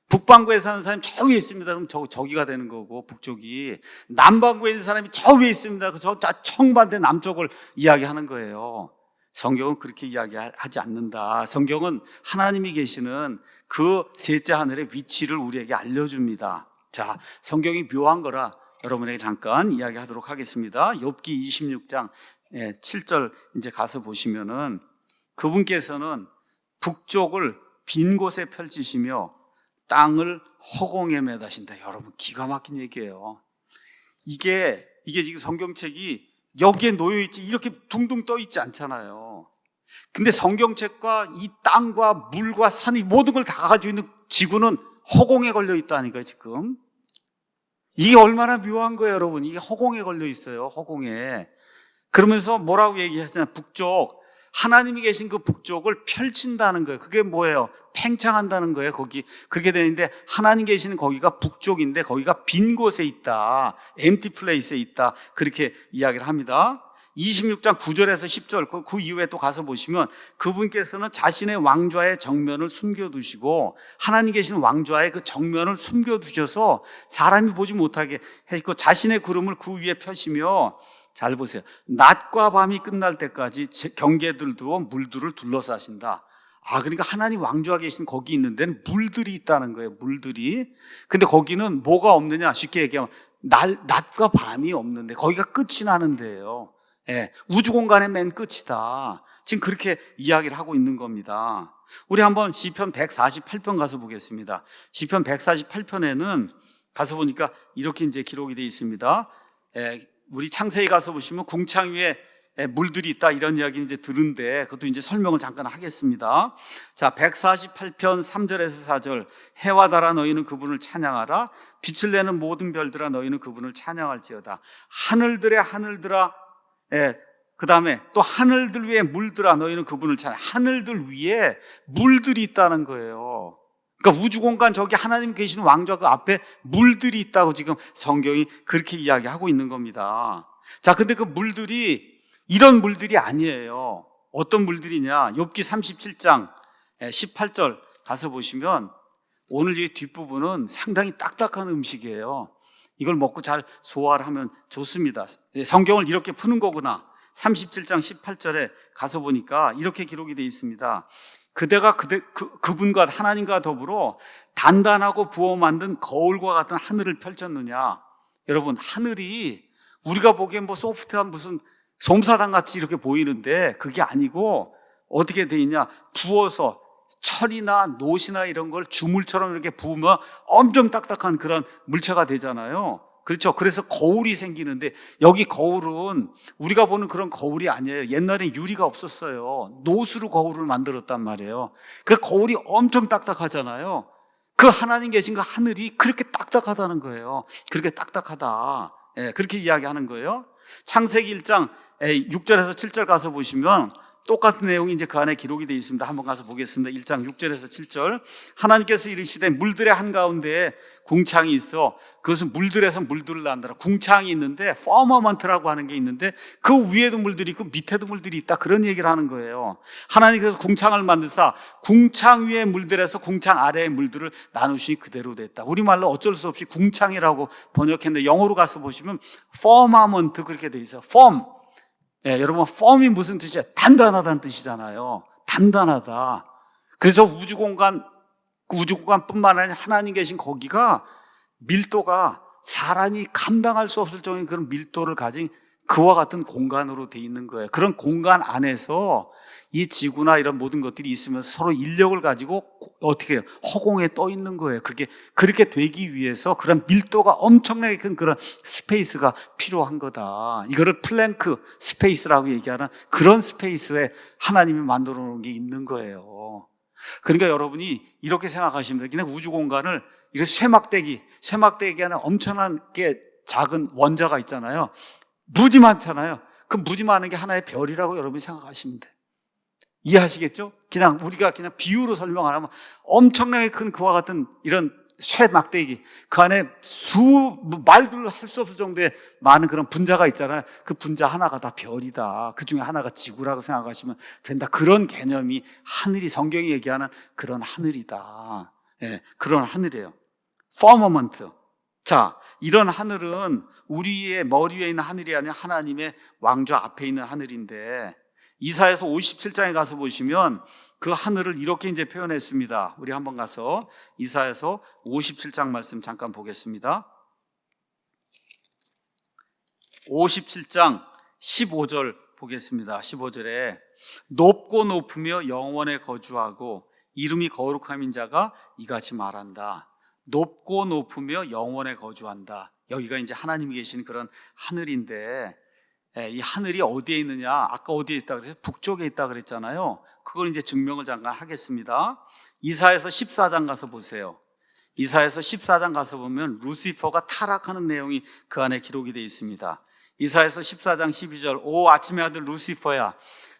북반구에 사는 사람이 저 위에 있습니다. 그럼 저기가 되는 거고, 북쪽이. 남반구에 있는 사람이 저 위에 있습니다. 저 정반대 남쪽을 이야기하는 거예요. 성경은 그렇게 이야기하지 않는다. 성경은 하나님이 계시는 그 셋째 하늘의 위치를 우리에게 알려줍니다. 자, 성경이 묘한 거라 여러분에게 잠깐 이야기하도록 하겠습니다. 욥기 26장 7절 이제 가서 보시면은 그분께서는 북쪽을 빈 곳에 펼치시며 땅을 허공에 매다신다. 여러분 기가 막힌 얘기예요. 이게 지금 성경책이 여기에 놓여 있지 이렇게 둥둥 떠 있지 않잖아요. 근데 성경책과 이 땅과 물과 산이 모든 걸 다 가지고 있는 지구는 허공에 걸려 있다니까요, 지금. 이게 얼마나 묘한 거예요, 여러분. 이게 허공에 걸려 있어요, 허공에. 그러면서 뭐라고 얘기하시냐, 북쪽. 하나님이 계신 그 북쪽을 펼친다는 거예요. 그게 뭐예요? 팽창한다는 거예요. 거기 그렇게 되는데 하나님 계시는 거기가 북쪽인데 거기가 빈 곳에 있다. empty place에 있다. 그렇게 이야기를 합니다. 26장 9절에서 10절 그 이후에 또 가서 보시면 그분께서는 자신의 왕좌의 정면을 숨겨두시고 하나님 계시는 왕좌의 그 정면을 숨겨두셔서 사람이 보지 못하게 했고 자신의 구름을 그 위에 펴시며 잘 보세요. 낮과 밤이 끝날 때까지 경계들도 물들을 둘러싸신다. 그러니까 하나님 왕좌가 계신 거기 있는 데는 물들이 있다는 거예요. 물들이. 근데 거기는 뭐가 없느냐? 쉽게 얘기하면 낮과 밤이 없는데 거기가 끝이 나는 데예요. 예, 우주 공간의 맨 끝이다. 지금 그렇게 이야기를 하고 있는 겁니다. 우리 한번 시편 148편 가서 보겠습니다. 시편 148편에는 가서 보니까 이렇게 이제 기록이 되어 있습니다. 우리 창세기 가서 보시면 궁창 위에 물들이 있다 이런 이야기 이제 들은데 그것도 이제 설명을 잠깐 하겠습니다. 자, 148편 3절에서 4절. 해와 달아 너희는 그분을 찬양하라. 빛을 내는 모든 별들아 너희는 그분을 찬양할지어다. 하늘들의 하늘들아. 그 다음에 또 하늘들 위에 물들아 너희는 그분을 찬양. 하늘들 위에 물들이 있다는 거예요. 그러니까 우주공간 저기 하나님 계시는 왕좌 그 앞에 물들이 있다고 지금 성경이 그렇게 이야기하고 있는 겁니다. 자, 근데 그 물들이 이런 물들이 아니에요. 어떤 물들이냐? 욥기 37장 18절 가서 보시면 오늘 이 뒷부분은 상당히 딱딱한 음식이에요. 이걸 먹고 잘 소화를 하면 좋습니다. 성경을 이렇게 푸는 거구나. 37장 18절에 가서 보니까 이렇게 기록이 되어 있습니다. 그대가 그분과 하나님과 더불어 단단하고 부어 만든 거울과 같은 하늘을 펼쳤느냐. 여러분, 하늘이 우리가 보기엔 뭐 소프트한 무슨 솜사탕 같이 이렇게 보이는데 그게 아니고 어떻게 되어 있냐. 부어서 철이나 노시나 이런 걸 주물처럼 이렇게 부으면 엄청 딱딱한 그런 물체가 되잖아요. 그렇죠. 그래서 거울이 생기는데 여기 거울은 우리가 보는 그런 거울이 아니에요. 옛날엔 유리가 없었어요. 노수로 거울을 만들었단 말이에요. 그 거울이 엄청 딱딱하잖아요. 그 하나님 계신 그 하늘이 그렇게 딱딱하다는 거예요. 그렇게 딱딱하다. 그렇게 이야기하는 거예요. 창세기 1장 6절에서 7절 가서 보시면 똑같은 내용이 이제 그 안에 기록이 되어 있습니다. 한번 가서 보겠습니다. 1장 6절에서 7절. 하나님께서 이르시되 물들의 한가운데에 궁창이 있어 그것은 물들에서 물들을 낳는다. 궁창이 있는데 퍼머먼트라고 하는 게 있는데 그 위에도 물들이 있고 밑에도 물들이 있다. 그런 얘기를 하는 거예요. 하나님께서 궁창을 만드사 궁창 위에 물들에서 궁창 아래의 물들을 나누시니 그대로 됐다. 우리말로 어쩔 수 없이 궁창이라고 번역했는데 영어로 가서 보시면 퍼머먼트 그렇게 돼 있어요. 펌. 여러분, 펌이 무슨 뜻이야? 단단하다는 뜻이잖아요. 단단하다. 그래서 우주공간뿐만 아니라 하나님 계신 거기가 밀도가 사람이 감당할 수 없을 정도의 그런 밀도를 가진 그와 같은 공간으로 돼 있는 거예요. 그런 공간 안에서 이 지구나 이런 모든 것들이 있으면서 서로 인력을 가지고 어떻게 해요? 허공에 떠 있는 거예요. 그게 그렇게 되기 위해서 그런 밀도가 엄청나게 큰 그런 스페이스가 필요한 거다. 이거를 플랭크 스페이스라고 얘기하는 그런 스페이스에 하나님이 만들어 놓은 게 있는 거예요. 그러니까 여러분이 이렇게 생각하시면 돼요. 그냥 우주 공간을 이거 쇠막대기 하나 엄청난 게 작은 원자가 있잖아요. 무지 많잖아요. 그 무지 많은 게 하나의 별이라고 여러분이 생각하시면 돼요. 이해하시겠죠? 그냥 우리가 그냥 비유로 설명 안 하면 엄청나게 큰 그와 같은 이런 쇠 막대기, 그 안에 말도 할 수 없을 정도의 많은 그런 분자가 있잖아요. 그 분자 하나가 다 별이다. 그 중에 하나가 지구라고 생각하시면 된다. 그런 개념이 하늘이, 성경이 얘기하는 그런 하늘이다. 예, 그런 하늘이에요. firmament. 자, 이런 하늘은 우리의 머리 위에 있는 하늘이 아니라 하나님의 왕좌 앞에 있는 하늘인데, 이사야서 57장에 가서 보시면 그 하늘을 이렇게 이제 표현했습니다. 우리 한번 가서 이사야서 57장 말씀 잠깐 보겠습니다. 57장 15절 보겠습니다. 15절에 높고 높으며 영원에 거주하고 이름이 거룩함인 자가 이같이 말한다. 높고 높으며 영원에 거주한다. 여기가 이제 하나님이 계신 그런 하늘인데, 이 하늘이 어디에 있느냐? 아까 어디에 있다 그랬어요? 북쪽에 있다 그랬잖아요. 그걸 이제 증명을 잠깐 하겠습니다. 이사야서 14장 가서 보세요. 이사야서 14장 가서 보면 루시퍼가 타락하는 내용이 그 안에 기록이 되어 있습니다. 이사야서 14장 12절, 오 아침의 아들 루시퍼야,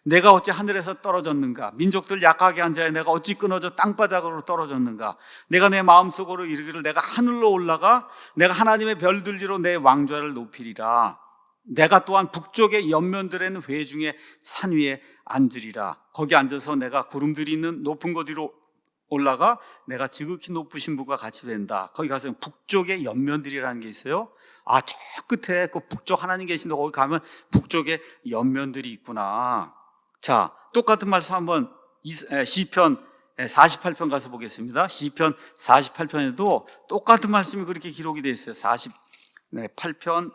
내가 어찌 하늘에서 떨어졌는가? 민족들 약하게 한 자야, 내가 어찌 끊어져 땅바닥으로 떨어졌는가? 내가 내 마음속으로 이르기를 내가 하늘로 올라가 내가 하나님의 별들리로 내 왕좌를 높이리라. 내가 또한 북쪽의 연면들에는 회중의 산 위에 앉으리라. 거기 앉아서 내가 구름들이 있는 높은 곳 위로 올라가 내가 지극히 높으신 분과 같이 된다. 거기 가서 북쪽의 연면들이라는 게 있어요. 아, 저 끝에 그 북쪽 하나님 계신데 거기 가면 북쪽에 연면들이 있구나. 자, 똑같은 말씀 한번 시편 48편 가서 보겠습니다. 시편 48편에도 똑같은 말씀이 그렇게 기록이 되어 있어요. 48편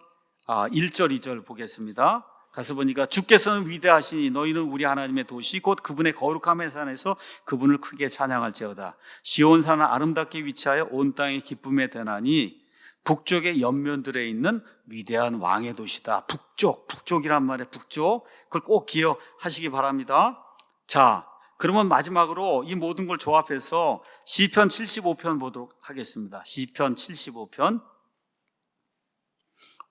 1절 2절 보겠습니다. 가서 보니까 주께서는 위대하시니 너희는 우리 하나님의 도시 곧 그분의 거룩함의 산에서 그분을 크게 찬양할지어다. 시온산은 아름답게 위치하여 온 땅의 기쁨의 대나니 북쪽의 연면들에 있는 위대한 왕의 도시다. 북쪽이란 말이에요. 북쪽. 그걸 꼭 기억하시기 바랍니다. 자, 그러면 마지막으로 이 모든 걸 조합해서 시편 75편 보도록 하겠습니다. 시편 75편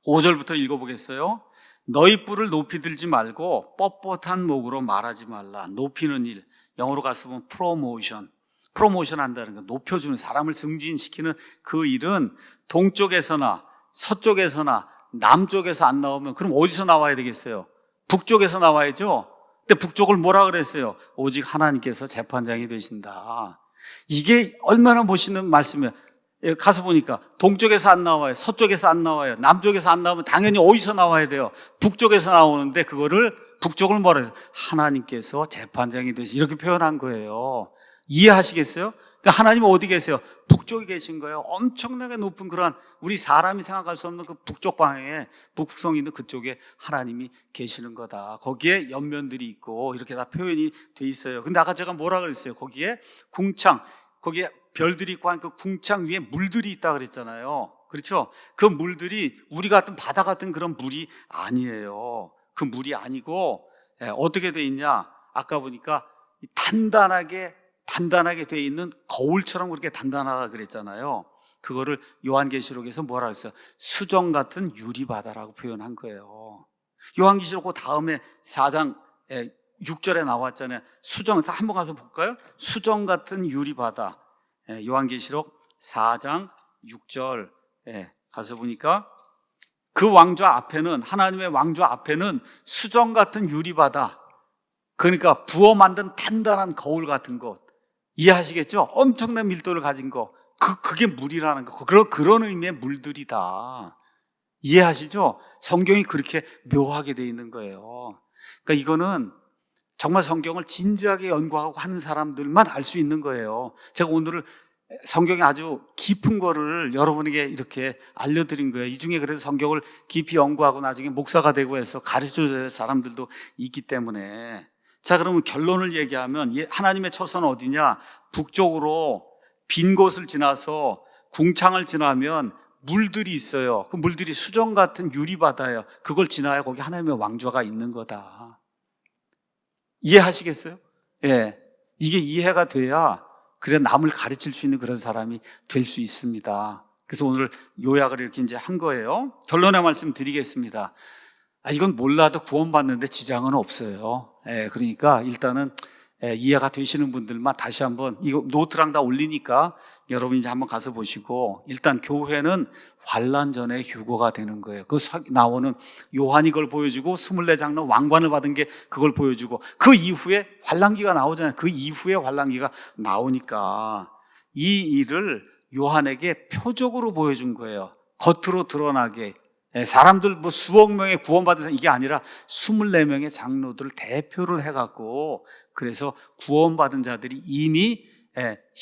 5절부터 읽어보겠어요. 너희 뿔을 높이 들지 말고 뻣뻣한 목으로 말하지 말라. 높이는 일, 영어로 가서 보면 프로모션 한다는 거, 높여주는, 사람을 승진시키는 그 일은 동쪽에서나 서쪽에서나 남쪽에서 안 나오면 그럼 어디서 나와야 되겠어요? 북쪽에서 나와야죠. 근데 북쪽을 뭐라 그랬어요? 오직 하나님께서 재판장이 되신다. 이게 얼마나 멋있는 말씀이에요. 가서 보니까 동쪽에서 안 나와요. 서쪽에서 안 나와요. 남쪽에서 안 나오면 당연히 어디서 나와야 돼요? 북쪽에서 나오는데 그거를 북쪽을 뭐라 해서 하나님께서 재판장이 되시 이렇게 표현한 거예요. 이해하시겠어요? 그러니까 하나님은 어디 계세요? 북쪽에 계신 거예요. 엄청나게 높은 그러한 우리 사람이 생각할 수 없는 그 북쪽 방향에 북극성이 있는 그쪽에 하나님이 계시는 거다. 거기에 연면들이 있고 이렇게 다 표현이 돼 있어요. 근데 아까 제가 뭐라 그랬어요? 거기에 궁창, 거기에 별들이 있고 한 그 궁창 위에 물들이 있다 그랬잖아요. 그렇죠? 그 물들이 우리 같은 바다 같은 그런 물이 아니에요. 그 물이 아니고 어떻게 돼 있냐? 아까 보니까 단단하게 돼 있는 거울처럼 그렇게 단단하다 그랬잖아요. 그거를 요한계시록에서 뭐라 했어요? 수정 같은 유리바다라고 표현한 거예요. 요한계시록 그 다음에 4장 6절에 나왔잖아요. 수정, 한번 가서 볼까요? 수정 같은 유리바다. 요한계시록 4장 6절 가서 보니까 그 왕좌 앞에는, 하나님의 왕좌 앞에는 수정 같은 유리바다, 그러니까 부어 만든 단단한 거울 같은 것, 이해하시겠죠? 엄청난 밀도를 가진 거, 그게 물이라는 거, 그런 의미의 물들이다. 이해하시죠? 성경이 그렇게 묘하게 돼 있는 거예요. 그러니까 이거는 정말 성경을 진지하게 연구하고 하는 사람들만 알 수 있는 거예요. 제가 오늘 성경이 아주 깊은 거를 여러분에게 이렇게 알려드린 거예요. 이 중에 그래도 성경을 깊이 연구하고 나중에 목사가 되고 해서 가르쳐줘야 될 사람들도 있기 때문에. 자, 그러면 결론을 얘기하면 하나님의 처소는 어디냐? 북쪽으로 빈 곳을 지나서 궁창을 지나면 물들이 있어요. 그 물들이 수정 같은 유리바다예요. 그걸 지나야 거기 하나님의 왕좌가 있는 거다. 이해하시겠어요? 예. 이게 이해가 돼야 그래 남을 가르칠 수 있는 그런 사람이 될 수 있습니다. 그래서 오늘 요약을 이렇게 이제 한 거예요. 결론의 말씀 드리겠습니다. 이건 몰라도 구원받는데 지장은 없어요. 그러니까 일단은 이해가 되시는 분들만 다시 한번 이거 노트랑 다 올리니까 여러분이 이제 한번 가서 보시고, 일단 교회는 환난 전에 휴거가 되는 거예요. 그 나오는 요한이 그걸 보여주고 24장로 왕관을 받은 게 그걸 보여주고, 그 이후에 환난기가 나오잖아요. 그 이후에 환난기가 나오니까 이 일을 요한에게 표적으로 보여준 거예요. 겉으로 드러나게. 사람들 뭐 수억 명의 구원받은 사람, 이게 아니라 24명의 장로들을 대표를 해갖고, 그래서 구원받은 자들이 이미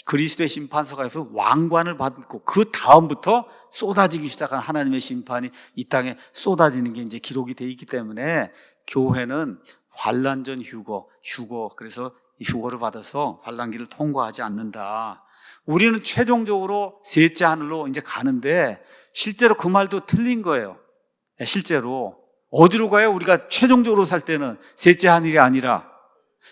그리스도의 심판서가 옆에 왕관을 받고, 그 다음부터 쏟아지기 시작한 하나님의 심판이 이 땅에 쏟아지는 게 이제 기록이 돼 있기 때문에, 교회는 환난 전 휴거, 그래서 휴거를 받아서 환난기를 통과하지 않는다. 우리는 최종적으로 셋째 하늘로 이제 가는데, 실제로 그 말도 틀린 거예요. 실제로 어디로 가요? 우리가 최종적으로 살 때는 셋째 하늘이 아니라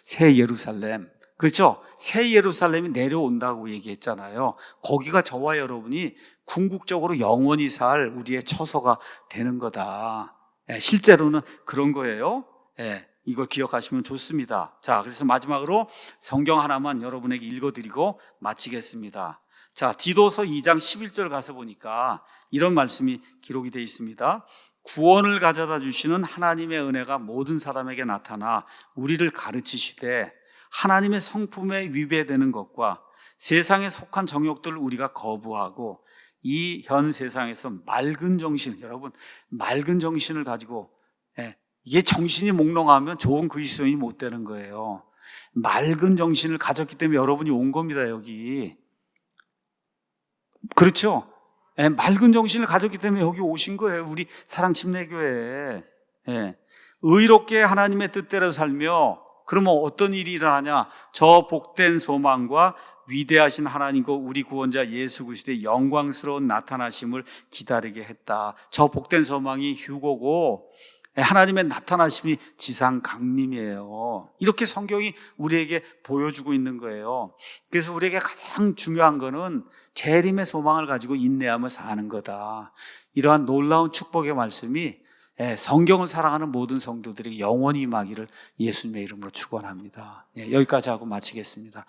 새 예루살렘. 그렇죠? 새 예루살렘이 내려온다고 얘기했잖아요. 거기가 저와 여러분이 궁극적으로 영원히 살 우리의 처소가 되는 거다. 실제로는 그런 거예요. 이걸 기억하시면 좋습니다. 자, 그래서 마지막으로 성경 하나만 여러분에게 읽어드리고 마치겠습니다. 자, 디도서 2장 11절 가서 보니까 이런 말씀이 기록이 되어 있습니다. 구원을 가져다 주시는 하나님의 은혜가 모든 사람에게 나타나 우리를 가르치시되, 하나님의 성품에 위배되는 것과 세상에 속한 정욕들을 우리가 거부하고 이 현 세상에서 맑은 정신, 여러분 맑은 정신을 가지고, 이게 정신이 몽롱하면 좋은 그리스도인이 못 되는 거예요. 맑은 정신을 가졌기 때문에 여러분이 온 겁니다. 여기. 그렇죠? 맑은 정신을 가졌기 때문에 여기 오신 거예요. 우리 사랑 침례교회에. 의롭게 하나님의 뜻대로 살며, 그러면 어떤 일이 일어나냐? 저 복된 소망과 위대하신 하나님과 우리 구원자 예수 그리스도의 영광스러운 나타나심을 기다리게 했다. 저 복된 소망이 휴거고, 하나님의 나타나심이 지상 강림이에요. 이렇게 성경이 우리에게 보여주고 있는 거예요. 그래서 우리에게 가장 중요한 거는 재림의 소망을 가지고 인내하며 사는 거다. 이러한 놀라운 축복의 말씀이 성경을 사랑하는 모든 성도들에게 영원히 임하기를 예수님의 이름으로 축원합니다. 여기까지 하고 마치겠습니다.